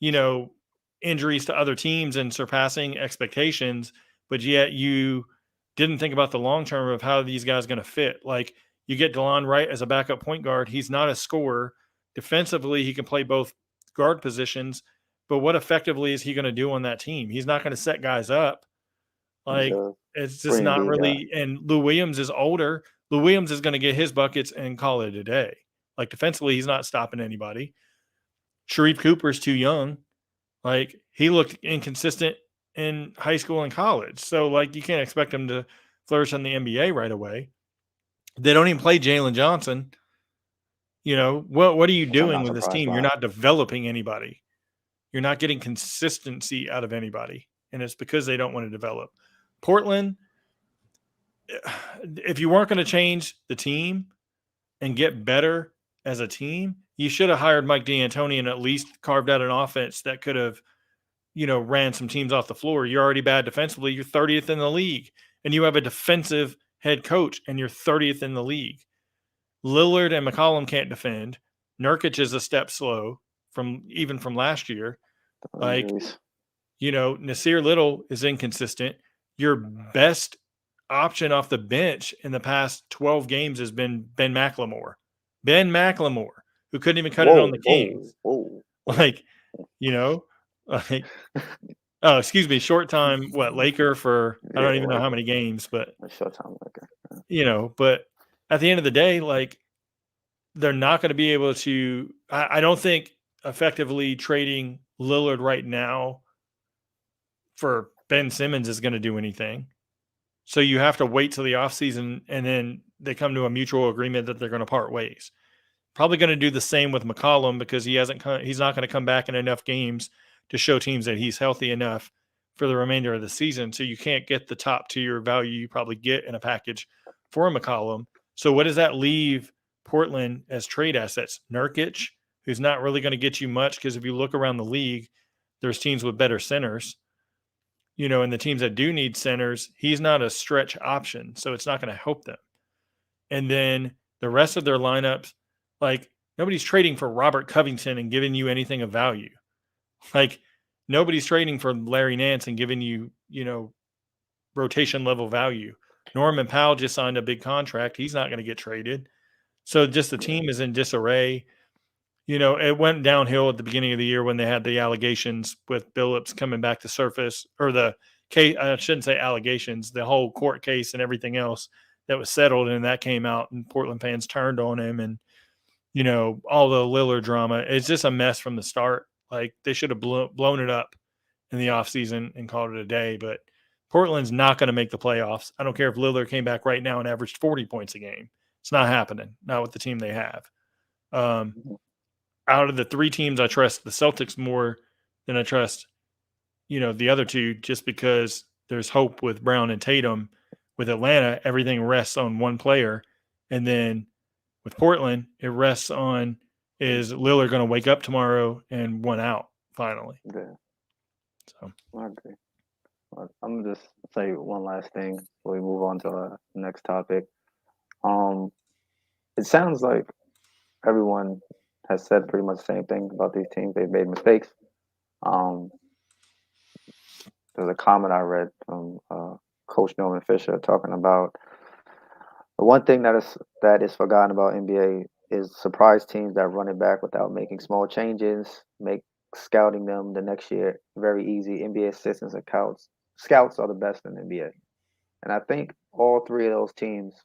injuries to other teams and surpassing expectations, but yet you didn't think about the long term of how these guys are going to fit. Like, you get DeLon Wright as a backup point guard. He's not a scorer. Defensively, he can play both guard positions, but what effectively is he going to do on that team? He's not going to set guys up. Like, it's just not really. And Lou Williams is older. Lou Williams is going to get his buckets and call it a day. Like, defensively, he's not stopping anybody. Sharif Cooper's too young. Like, he looked inconsistent in high school and college. So, like, you can't expect him to flourish in the NBA right away. They don't even play Jalen Johnson. What are you doing with this team? You're not developing anybody. You're not getting consistency out of anybody. And it's because they don't want to develop. Portland, if you weren't going to change the team and get better as a team, you should have hired Mike D'Antoni and at least carved out an offense that could have, ran some teams off the floor. You're already bad defensively. You're 30th in the league. And you have a defensive head coach, and you're 30th in the league. Lillard and McCollum can't defend. Nurkic is a step slow from last year. Like, Nasir Little is inconsistent. Your best option off the bench in the past 12 games has been Ben McLemore. Ben McLemore, who couldn't even cut it on the Kings. Like, oh, excuse me, short time, Laker for, I don't even know how many games, but, short time Laker. But at the end of the day, like, they're not going to be able to, I don't think effectively trading Lillard right now for Ben Simmons is going to do anything. So you have to wait till the offseason, and then they come to a mutual agreement that they're going to part ways. Probably going to do the same with McCollum because he's not going to come back in enough games to show teams that he's healthy enough for the remainder of the season. So you can't get the top tier value you probably get in a package for a McCollum. So what does that leave Portland as trade assets? Nurkic, who's not really going to get you much because if you look around the league, there's teams with better centers. And the teams that do need centers, he's not a stretch option, so it's not going to help them. And then the rest of their lineups, like, nobody's trading for Robert Covington and giving you anything of value. Like, nobody's trading for Larry Nance and giving you, rotation level value. Norman Powell just signed a big contract. He's not going to get traded. So just the team is in disarray. It went downhill at the beginning of the year when they had the allegations with Billups coming back to surface, or the case, I shouldn't say allegations, the whole court case and everything else that was settled, and that came out, and Portland fans turned on him, and all the Lillard drama. It's just a mess from the start. Like, they should have blown it up in the offseason and called it a day. But Portland's not going to make the playoffs. I don't care if Lillard came back right now and averaged 40 points a game. It's not happening. Not with the team they have. Out of the three teams, I trust the Celtics more than I trust, the other two, just because there's hope with Brown and Tatum. With Atlanta, everything rests on one player. And then with Portland, it rests on, is Lillard going to wake up tomorrow and one out finally? Yeah. So I agree. I'm going to just say one last thing before we move on to the next topic. It sounds like everyone has said pretty much the same thing about these teams. They've made mistakes. There's a comment I read from Coach Norman Fisher talking about the one thing that is forgotten about NBA is surprise teams that run it back without making small changes, make scouting them the next year very easy. NBA assistants and scouts are the best in the NBA. And I think all three of those teams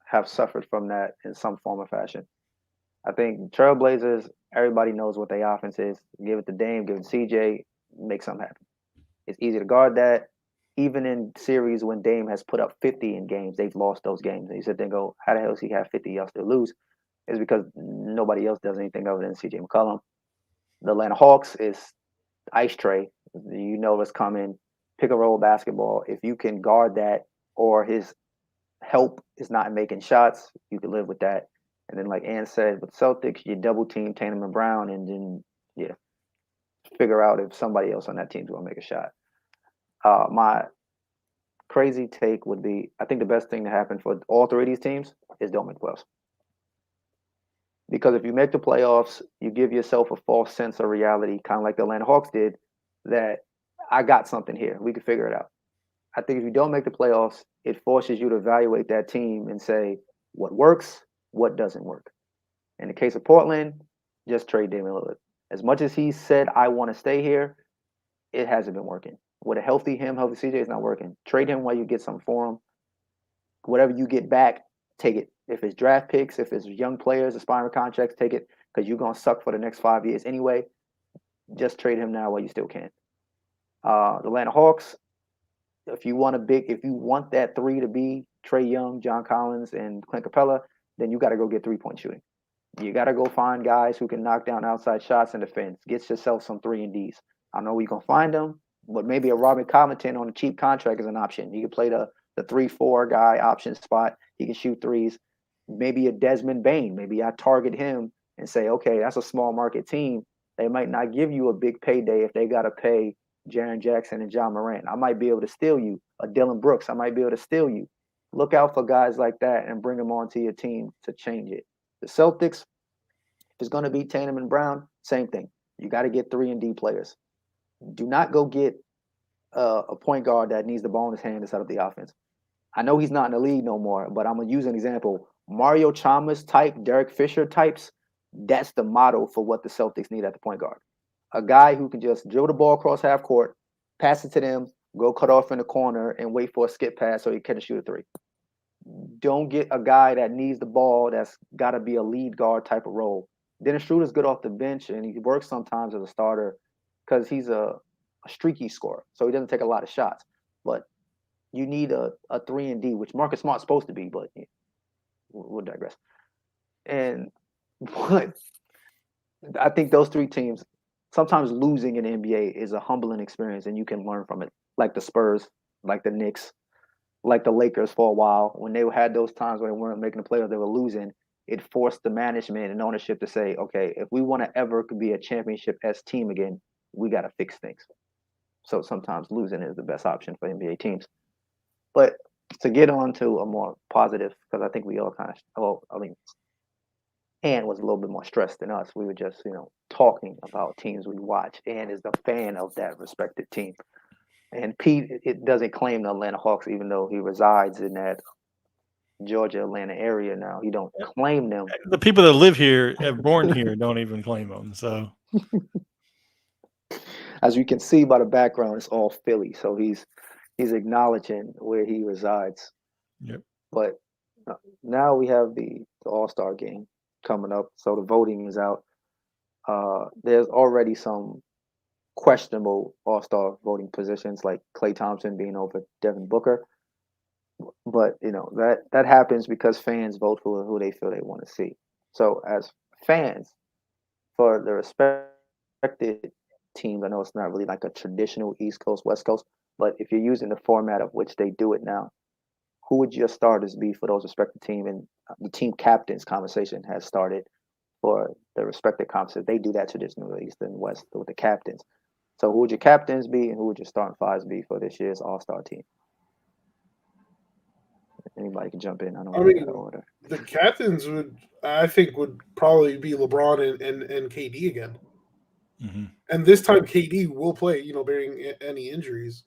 have suffered from that in some form or fashion. I think Trailblazers, everybody knows what their offense is. Give it to Dame, give it to CJ, make something happen. It's easy to guard that. Even in series when Dame has put up 50 in games, they've lost those games. And you sit there and go, how the hell does he have 50? Y'all still lose. It's because nobody else does anything other than CJ McCollum. The Atlanta Hawks is ice tray. You know what's coming. Pick and roll basketball. If you can guard that, or his help is not making shots, you can live with that. And then, like Ann said, with Celtics, you double team Tatum and Brown, and then figure out if somebody else on that team's going to make a shot. My crazy take would be, I think the best thing to happen for all three of these teams is don't make the playoffs. Because if you make the playoffs, you give yourself a false sense of reality, kind of like the Atlanta Hawks did, that I got something here. We can figure it out. I think if you don't make the playoffs, it forces you to evaluate that team and say what works, what doesn't work. In the case of Portland, just trade Damian Lillard. As much as he said, I want to stay here, it hasn't been working. With a healthy CJ, it's not working. Trade him while you get something for him. Whatever you get back, take it. If it's draft picks, if it's young players, aspiring contracts, take it, because you're going to suck for the next 5 years anyway. Just trade him now while you still can. The Atlanta Hawks, if you want that three to be Trae Young, John Collins, and Clint Capella, then you got to go get 3-point shooting. You got to go find guys who can knock down outside shots and defend. Get yourself some 3-and-Ds. I don't know where you're going to find them, but maybe a Robin Covington on a cheap contract is an option. He can play the 3-4 guy option spot. He can shoot threes. Maybe a Desmond Bane. Maybe I target him and say, okay, that's a small market team. They might not give you a big payday if they got to pay Jaren Jackson and John Morant. I might be able to steal you. A Dylan Brooks, I might be able to steal you. Look out for guys like that and bring them onto your team to change it. The Celtics, if it's going to be Tatum and Brown, same thing. You got to get 3-and-D players. Do not go get a point guard that needs the ball in his hand to set up the offense. I know he's not in the league no more, but I'm going to use an example. Mario Chalmers type, Derek Fisher types, that's the model for what the Celtics need at the point guard. A guy who can just drill the ball across half court, pass it to them, go cut off in the corner, and wait for a skip pass so he can shoot a three. Don't get a guy that needs the ball that's got to be a lead guard type of role. Dennis Schroeder's good off the bench, and he works sometimes as a starter because he's a streaky scorer, so he doesn't take a lot of shots. But you need a 3-and-D, which Marcus Smart's supposed to be, but we'll digress. And what I think those three teams, sometimes losing in the NBA is a humbling experience, and you can learn from it. Like the Spurs, like the Knicks, like the Lakers for a while. When they had those times where they weren't making the playoffs, they were losing. It forced the management and ownership to say, okay, if we want to ever be a championship-esque team again, we got to fix things. So sometimes losing is the best option for NBA teams. But to get on to a more positive, because I think we all Ann was a little bit more stressed than us. We were just, talking about teams we watch. Ann is the fan of that respected team. And Pete, it doesn't claim the Atlanta Hawks, even though he resides in that Georgia, Atlanta area now. He don't claim them. The people that live here, have born here, don't even claim them. So, as you can see by the background, it's all Philly. So he's acknowledging where he resides. Yep. But Now we have the All-Star game coming up, so the voting is out. There's already some questionable All-Star voting positions, like Klay Thompson being over Devin Booker. But that happens because fans vote for who they feel they want to see. So as fans, for the respected teams, I know it's not really like a traditional East Coast West Coast, but if you're using the format of which they do it now, who would your starters be for those respective team? And the team captains conversation has started for the respective conferences. They do that traditionally, East and West, with the captains. So who would your captains be, and who would your starting fives be for this year's All-Star team? Anybody can jump in. I don't know that order. The captains I think would probably be LeBron and KD again. Mm-hmm. And this time KD will play, bearing any injuries.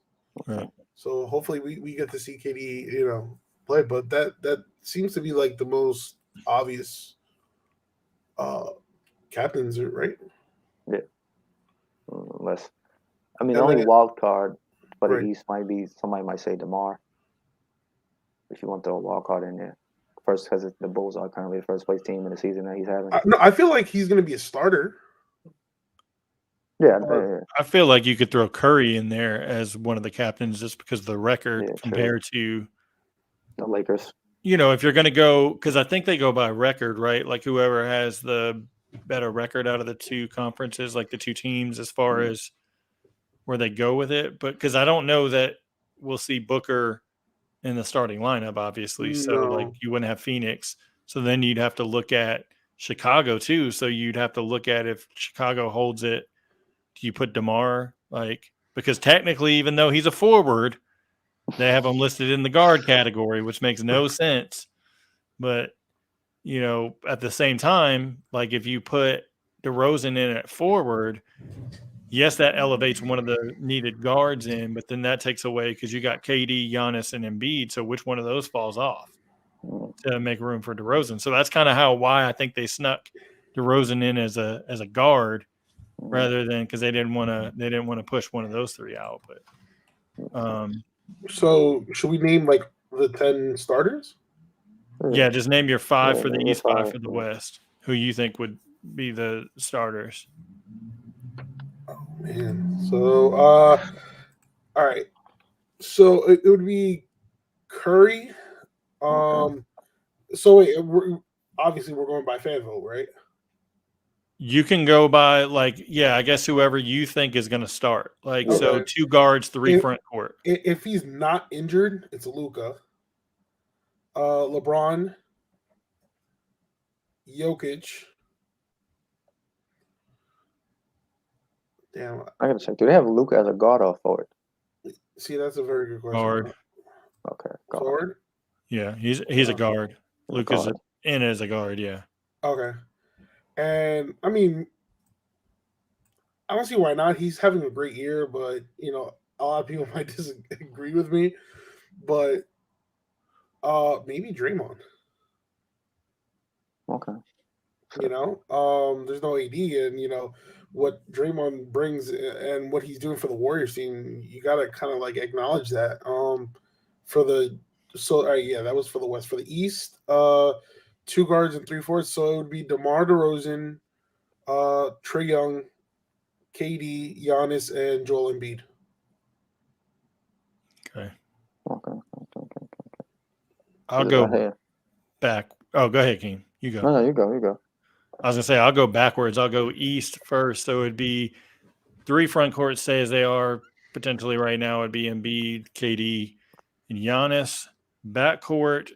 Right. So hopefully we get to see KD, play. But that seems to be like the most obvious captains, right? Yeah. Unless, the only wild card for the East might be, somebody might say DeMar. If you want to throw a wild card in there. First, because the Bulls are currently the first place team in the season that he's having. No, I feel like he's going to be a starter. Yeah, I feel like you could throw Curry in there as one of the captains just because of the record compared to the Lakers. If you're going to go, because I think they go by record, right? Like whoever has the better record out of the two conferences, like the two teams, as far as where they go with it. But because I don't know that we'll see Booker in the starting lineup, obviously. So like you wouldn't have Phoenix. So then you'd have to look at Chicago too. So you'd have to look at if Chicago holds it. Do you put DeMar? Because technically, even though he's a forward, they have him listed in the guard category, which makes no sense. But, at the same time, like if you put DeRozan in at forward, yes, that elevates one of the needed guards in, but then that takes away because you got KD, Giannis, and Embiid. So which one of those falls off to make room for DeRozan? So that's kind of why I think they snuck DeRozan in as a guard rather than because they didn't want to push one of those three out. But so should we name like the 10 starters? Yeah, just name your 5 for the East, 5 for the West. Who you think would be the starters? Oh man. So all right. So it would be Curry. So wait, obviously we're going by fan vote, right? You can go by I guess whoever you think is going to start. So 2 guards, 3 front court. If he's not injured, it's Luka, LeBron, Jokic. Damn, I gotta check. Do they have Luka as a guard or forward? See, that's a very good question. Guard. Okay, guard. Forward. Yeah, he's a guard. Luka's in as a guard. Yeah. Okay, and I don't see why not. He's having a great year, but a lot of people might disagree with me. But maybe Draymond. Okay. There's no AD, and what Draymond brings and what he's doing for the Warriors team. You gotta kind of acknowledge that. That was for the West. For the East, 2 guards and 3 forwards. So it would be DeMar DeRozan, Trae Young, KD, Giannis, and Joel Embiid. Okay. I'll go back. Oh, go ahead, King. You go. No, you go. I was gonna say I'll go backwards. I'll go East first. So it'd be 3 front courts, stay as they are potentially right now. It'd be Embiid, KD, and Giannis. Backcourt,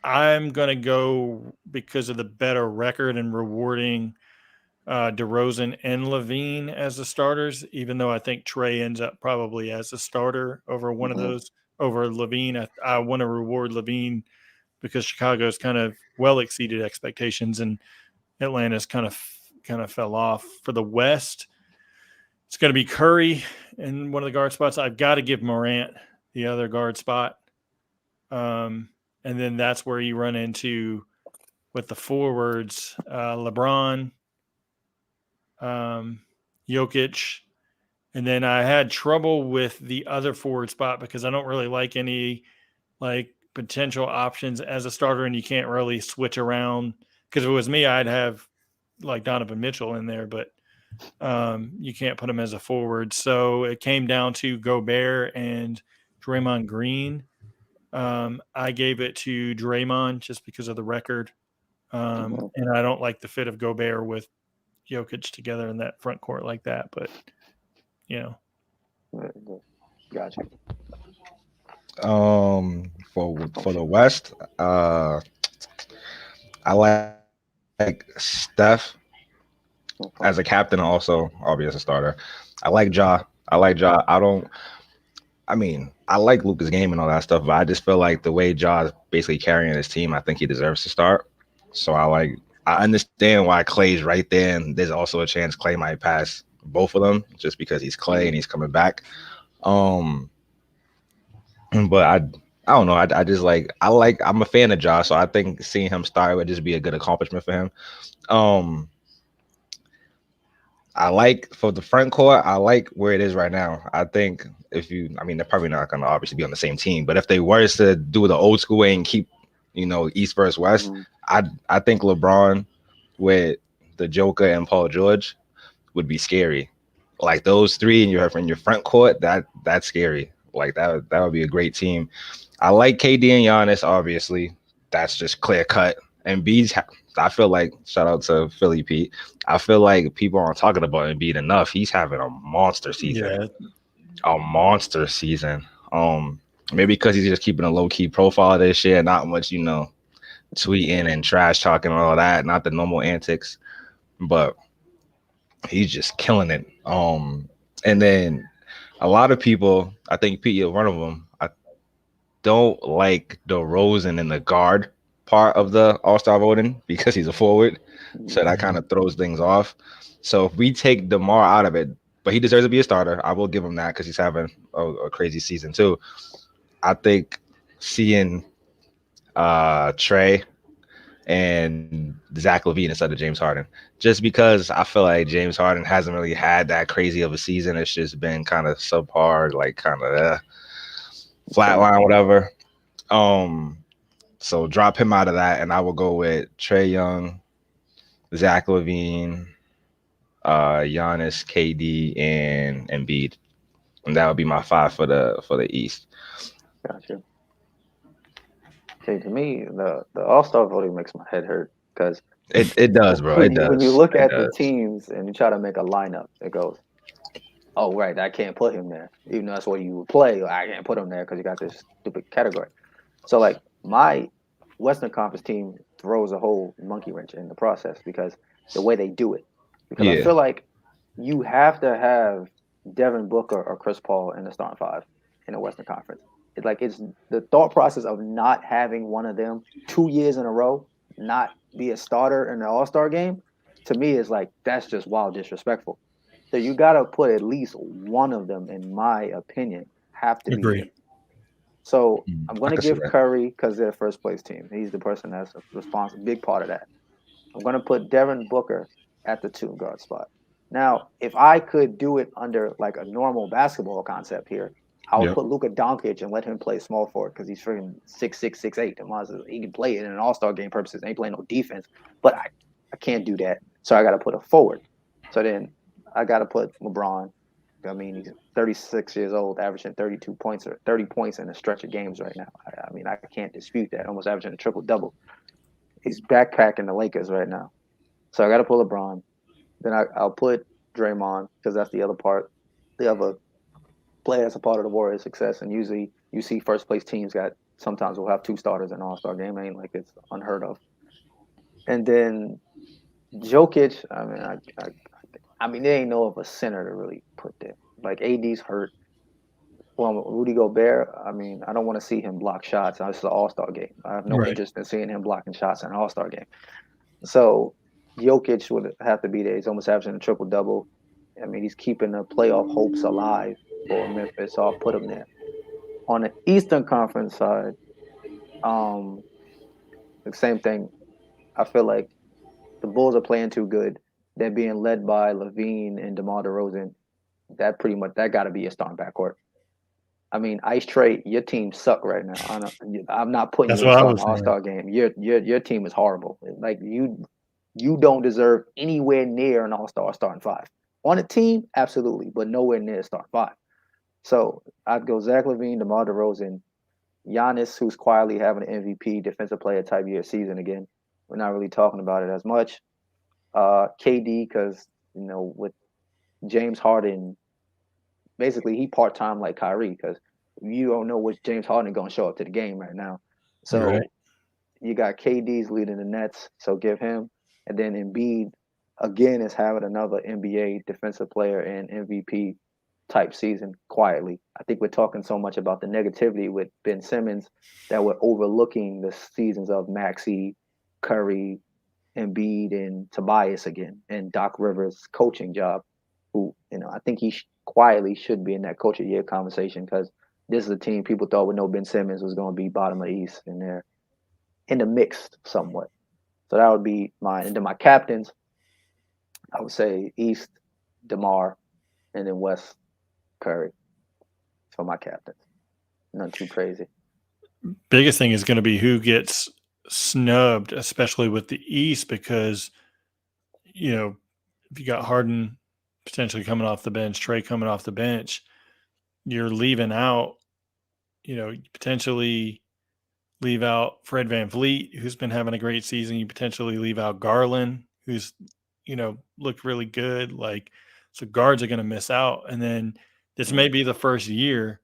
I'm gonna go because of the better record and rewarding DeRozan and Levine as the starters. Even though I think Trae ends up probably as a starter over one of those over Levine. I want to reward Levine because Chicago's kind of well exceeded expectations and Atlanta's kind of fell off. For the West, it's going to be Curry in one of the guard spots. I've got to give Morant the other guard spot. And then that's where you run into with the forwards, LeBron, Jokic. And then I had trouble with the other forward spot because I don't really like any potential options as a starter, and you can't really switch around. Because if it was me, I'd have like Donovan Mitchell in there, but you can't put him as a forward. So it came down to Gobert and Draymond Green. I gave it to Draymond just because of the record. And I don't like the fit of Gobert with Jokic together in that front court like that, but Gotcha. For the West, I like Steph as a captain, also obviously as a starter. I like Ja. I like Luka's game and all that stuff, but I just feel like the way Ja's basically carrying his team, I think he deserves to start. So I understand why Klay's right there, and there's also a chance Klay might pass both of them just because he's Klay and he's coming back. But I don't know. I'm a fan of Ja, so I think seeing him start would just be a good accomplishment for him. I like for the front court, I like where it is right now. I think they're probably not going to obviously be on the same team, but if they were to do the old school way and keep, East versus West, I think LeBron with the Joker and Paul George would be scary. Like those three in your front court, that's scary. Like that would be a great team. I like KD and Giannis, obviously. That's just clear cut. And I feel like, shout out to Philly Pete, I feel like people aren't talking about Embiid enough. He's having a monster season. Yeah. A monster season. Maybe because he's just keeping a low-key profile this year, not much, tweeting and trash talking and all that, not the normal antics. But he's just killing it. And then a lot of people, I think Pete, you're one of them, I don't like DeRozan in the guard part of the All-Star voting because he's a forward. So that kind of throws things off. So if we take DeMar out of it, but he deserves to be a starter, I will give him that because he's having a crazy season too. I think seeing Trey and Zach LaVine instead of James Harden, just because I feel like James Harden hasn't really had that crazy of a season. It's just been kind of subpar, like kind of flatline, whatever. So drop him out of that, and I will go with Trae Young, Zach LaVine, Giannis, KD, and Embiid, and that would be my 5 for the East. Gotcha. Okay, to me, the All-Star voting makes my head hurt because it does, bro. It does. When you look at the teams and you try to make a lineup, it goes, oh right, I can't put him there, even though that's what you would play. I can't put him there because you got this stupid category. So like my Western Conference team throws a whole monkey wrench in the process because the way they do it. Because I feel like you have to have Devin Booker or Chris Paul in the starting 5 in the Western Conference. It's the thought process of not having one of them 2 years in a row, not be a starter in the All-Star game, to me is like that's just wild disrespectful. So you got to put at least one of them, in my opinion, have to be in. So I'm going to give Curry because they're first place team. He's the person that's responsible, big part of that. I'm going to put Devin Booker at the 2 guard spot. Now, if I could do it under like a normal basketball concept here, I would put Luka Doncic and let him play small forward because he's freaking 6'6", 6'8". He can play it in an All-Star game purposes. Ain't playing no defense, but I can't do that. So I got to put a forward. So then I got to put LeBron. I mean, he's 36 years old, averaging 32 points or 30 points in a stretch of games right now. I mean, I can't dispute that. Almost averaging a triple-double. He's backpacking the Lakers right now. So I got to put LeBron. Then I'll put Draymond because that's the other part. The other player that's a part of the Warriors' success. And usually you see first-place teams sometimes will have 2 starters in an All-Star game. Ain't like it's unheard of. And then Jokic, I mean, they ain't know of a center to really put there. Like AD's hurt. Well, Rudy Gobert, I mean, I don't want to see him block shots. This is an All-Star game. I have no interest in seeing him blocking shots in an All-Star game. So Jokic would have to be there. He's almost averaging a triple-double. I mean, he's keeping the playoff hopes alive for Memphis, so I'll put him there. On the Eastern Conference side, the same thing. I feel like the Bulls are playing too good. They're being led by LaVine and DeMar DeRozan. That got to be a starting backcourt. I mean, Ice Trey, your team suck right now. I'm not putting That's you in what I front was of All-Star game. Your team is horrible. Like you don't deserve anywhere near an All-Star starting five. On a team, absolutely, but nowhere near starting five. So I'd go Zach LaVine, DeMar DeRozan, Giannis, who's quietly having an MVP, defensive player type year season again. We're not really talking about it as much. KD, because with James Harden, basically he part time like Kyrie, because you don't know which James Harden going to show up to the game right now. So Right. you got KD's leading the Nets, so give him, and then Embiid again is having another NBA defensive player and MVP type season quietly. I think we're talking so much about the negativity with Ben Simmons that we're overlooking the seasons of Maxey, Curry, Embiid, and Tobias again, and Doc Rivers' coaching job. Who I think he quietly should be in that coach of the year conversation, because this is a team people thought with no Ben Simmons was going to be bottom of the East, and they're in the mix somewhat. So that would be mine. And then my captains, I would say East, DeMar, and then West, Curry for my captains. Nothing too crazy. Biggest thing is going to be who gets snubbed, especially with the East, because if you got Harden potentially coming off the bench, Trey coming off the bench, you're leaving out, potentially leave out Fred VanVleet, who's been having a great season. You potentially leave out Garland, who's, looked really good. So guards are going to miss out. And then this may be the first year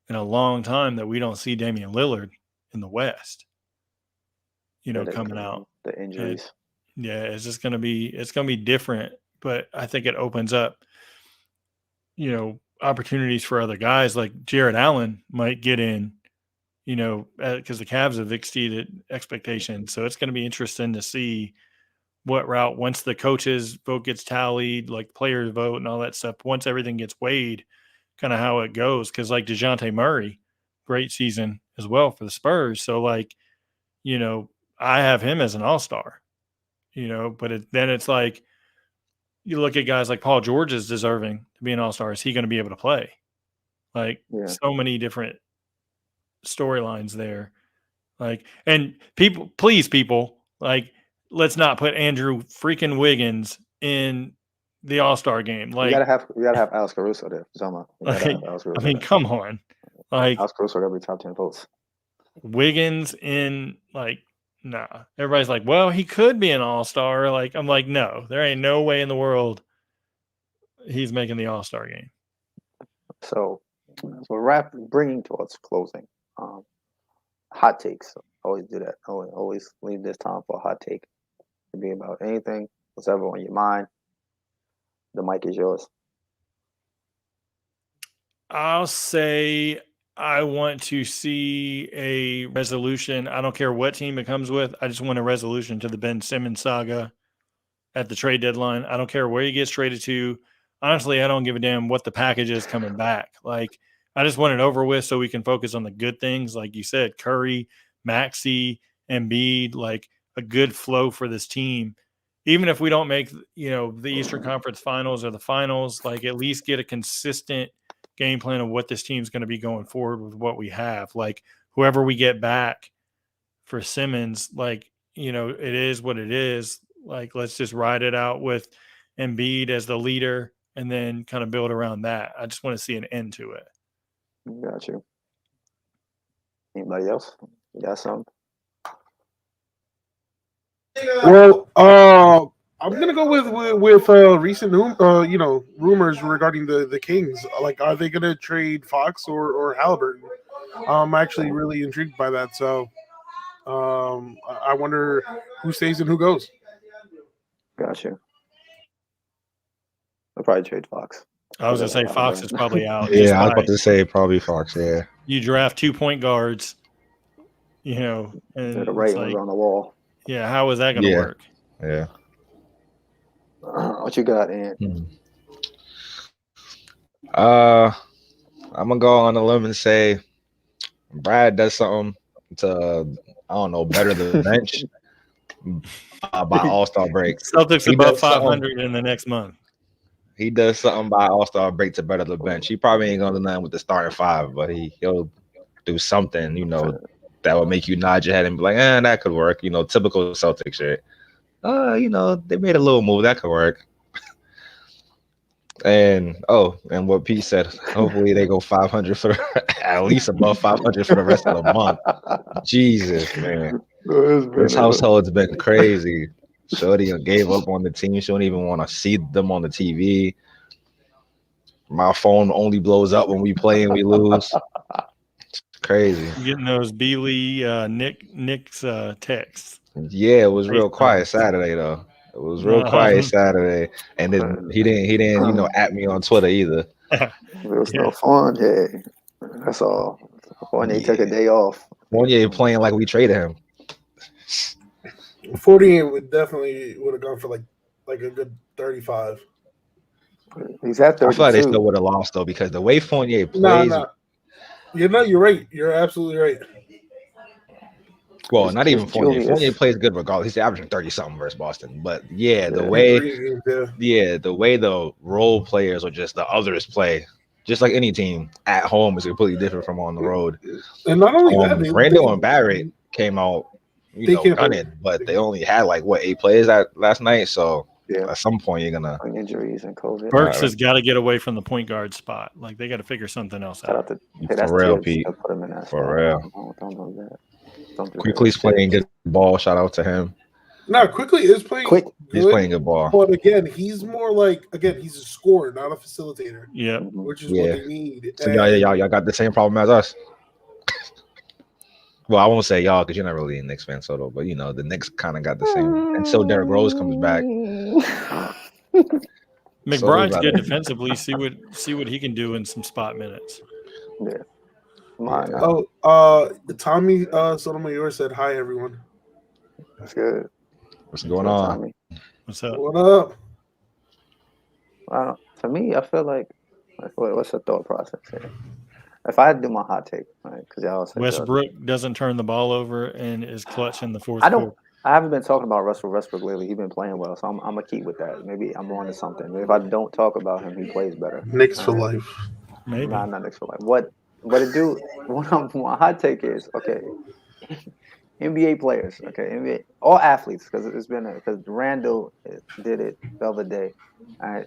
in a long time that we don't see Damian Lillard in the West, coming out. The injuries. It's just going to be different, but I think it opens up, opportunities for other guys. Like Jared Allen might get in, because the Cavs have exceeded expectations. So it's going to be interesting to see what route, once the coaches' vote gets tallied, like players vote and all that stuff, once everything gets weighed, kind of how it goes. Because like DeJounte Murray, great season as well for the Spurs. So I have him as an all-star, but then it's like, you look at guys like Paul George is deserving to be an all-star. Is he going to be able to play? So many different storylines there. And people, let's not put Andrew freaking Wiggins in the All-Star game. You gotta have Alex Caruso there. Come on. Alex Caruso gotta be top 10 votes. Wiggins in nah. Everybody's like, well, he could be an all-star. I'm like, no, there ain't no way in the world he's making the all-star game. So bringing towards closing. Hot takes. Always do that. Always leave this time for a hot take. It could be about anything, whatever on your mind. The mic is yours. I'll say I want to see a resolution. I don't care what team it comes with. I just want a resolution to the Ben Simmons saga at the trade deadline. I don't care where he gets traded to. Honestly, I don't give a damn what the package is coming back. I just want it over with so we can focus on the good things. Like you said, Curry, Maxey, Embiid, a good flow for this team. Even if we don't make, the Eastern Conference Finals or the finals, at least get a consistent game plan of what this team's going to be going forward with what we have. Whoever we get back for Simmons, it is what it is. Let's just ride it out with Embiid as the leader and then kind of build around that. I just want to see an end to it. Got you. Anybody else? You got something? Well, I'm gonna go with recent rumors regarding the Kings. Are they gonna trade Fox or Halliburton? I'm actually really intrigued by that. So, I wonder who stays and who goes. Got you. I'll probably trade Fox. I was gonna say Fox is probably out. Yeah, I was about to say probably Fox. Yeah, you draft 2-point guards, and the ratings on the wall. Yeah, how is that going to work? Yeah. What you got, Ant? I'm gonna go on a limb and say Brad does something to better the bench by All-Star break. Celtics above 500 in the next month. he does something by All-Star break to better the bench. He probably ain't gonna do nothing with the starting five, but he'll do something, that will make you nod your head and be like, that could work. Typical Celtic shit. They made a little move that could work. And what Pete said, hopefully they go 500 for at least above 500 for the rest of the month. Jesus, man. This household's been crazy. Shorty gave up on the team. She don't even want to see them on the TV. My phone only blows up when we play and we lose. It's crazy. Getting those Beely Nick's texts. Yeah, it was real quiet Saturday though. It was real quiet Saturday, and then he didn't at me on Twitter either. There was no fun. Yeah, that's all. Fournier took a day off. Fournier playing like we traded him. 48 would have gone for like a good 35. He's at 32. I feel like they still would have lost though because the way Fournier plays. You're right. You're absolutely right. Well, not even Fournier. Fournier plays good regardless. He's averaging 30-something versus Boston. But the way the role players or just the others play, just like any team at home is completely different from on the road. And not only that, Randall and Barrett came out, gunning, but they only had 8 players last night. So at some point you're gonna injuries and COVID. Burks has got to get away from the point guard spot. They got to figure something else out. For real, Pete. For real. Don't do that. Quickly's playing good ball. Shout out to him. No, Quickly is playing. He's playing good ball. But again, he's more he's a scorer, not a facilitator. Yeah, which is what they need. So y'all got the same problem as us. Well, I won't say y'all because you're not really a Knicks fan, Soto. But the Knicks kind of got the same until Derrick Rose comes back. McBride's good defensively. See what he can do in some spot minutes. Yeah. Tommy Sotomayor said hi, everyone. That's good. What's going on? Tommy? What's up? What up? To me, I feel like what's the thought process here? If I do my hot take, right? Because y'all said Westbrook doesn't turn the ball over and is clutch in the fourth quarter. I haven't been talking about Russell Westbrook lately. He's been playing well, so I'm gonna keep with that. Maybe I'm on to something. If I don't talk about him, he plays better. Knicks for life. Maybe not Knicks for life. What it do? My hot take is NBA players, NBA all athletes, because Randall did it the other day. All right,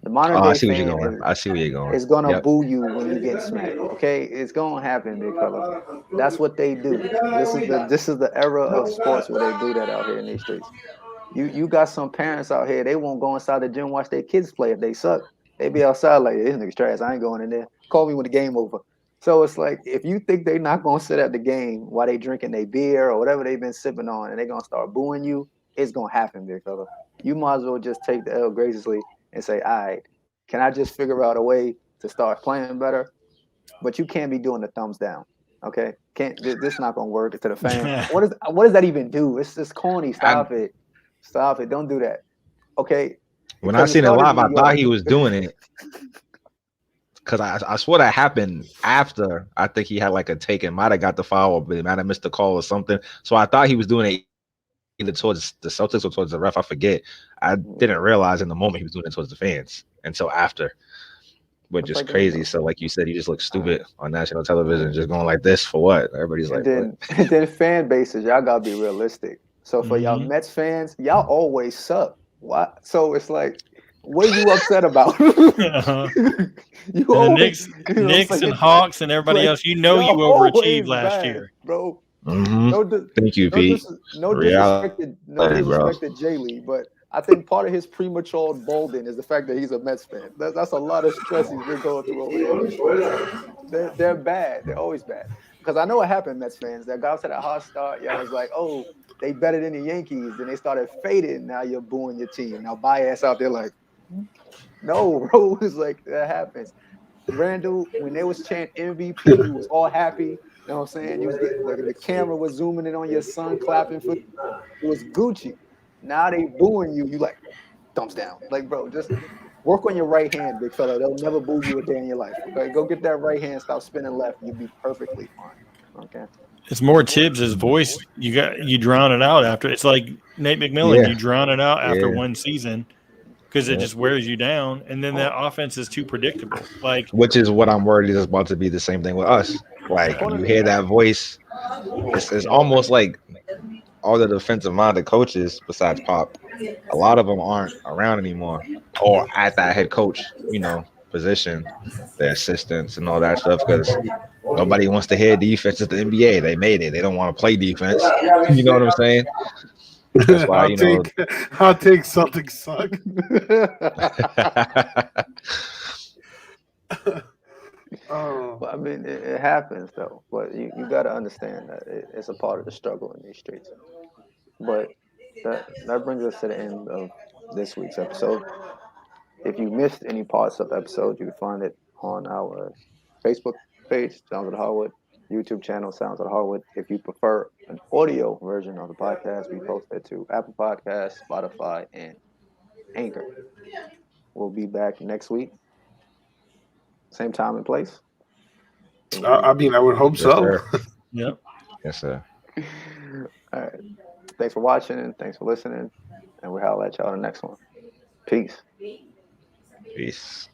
the modern day I see where you're going. I see where you're going. It's gonna boo you when you get smacked. Okay, it's gonna happen, big fella. That's what they do. This is the era of sports where they do that out here in these streets. You got some parents out here, they won't go inside the gym and watch their kids play if they suck. They be outside like, this nigga's trash. I ain't going in there. Call me when the game over. So it's like, if you think they're not going to sit at the game while they drinking their beer or whatever they've been sipping on and they're going to start booing you, it's going to happen, big fella. You might as well just take the L graciously and say, all right, can I just figure out a way to start playing better? But you can't be doing the thumbs down, okay? This not going to work to the fans. What does that even do? It's just corny. Stop it. Don't do that, okay? When I seen it live, I thought he was doing it. Because I swear that happened after I think he had a take and might have got the foul, but he might have missed the call or something. So I thought he was doing it either towards the Celtics or towards the ref. I forget. I didn't realize in the moment he was doing it towards the fans until after, which is crazy. So like you said, he just looks stupid on national television, just going like this for what? Everybody's like, and then fan bases, y'all gotta be realistic. So for y'all Mets fans, y'all always suck. What? So it's like, what are you upset about? The Knicks and Hawks and everybody else, you overachieved last year, bro. Thank you, Pete. No disrespect to J. Lee, but I think part of his premature bolden is the fact that he's a Mets fan. That's a lot of stress he's been going through over there. They're bad. They're always bad. Because I know what happened, Mets fans. That got to that hot start. Y'all was like, oh, they better than the Yankees. Then they started fading. Now you're booing your team. Now bias out there like, no, bro. It's like, that happens. Randall, when they was chanting MVP, he was all happy. You know what I'm saying? The camera was zooming in on your son, clapping for you. It was Gucci. Now they booing you. You like, thumbs down. Like, bro, just work on your right hand, big fella. They'll never boo you a day in your life. Okay, go get that right hand, stop spinning left. You'll be perfectly fine. Okay. It's more Tibbs' voice. You drown it out after. It's like Nate McMillan. You drown it out after one season, because it just wears you down, and then that offense is too predictable. Like, which is what I'm worried is about to be the same thing with us. Like you hear that voice, it's almost like all the defensive minded coaches besides Pop, a lot of them aren't around anymore or at that head coach, position, the assistants and all that stuff because nobody wants to hear defense at the NBA. They made it. They don't want to play defense. You know what I'm saying? That's why, I'll take Celtics suck. But I mean, it happens though. But you got to understand that it's a part of the struggle in these streets. But that brings us to the end of this week's episode. If you missed any parts of the episode, you can find it on our Facebook page, Sounds of the Hardwood, YouTube channel, Sounds of the Hardwood. If you prefer an audio version of the podcast, we post it to Apple Podcasts, Spotify, and Anchor. We'll be back next week. Same time and place. I mean, I would hope Yes, so. sir. yep. Yes, sir. All right. Thanks for watching and thanks for listening. And we'll holler at y'all in the next one. Peace. Peace.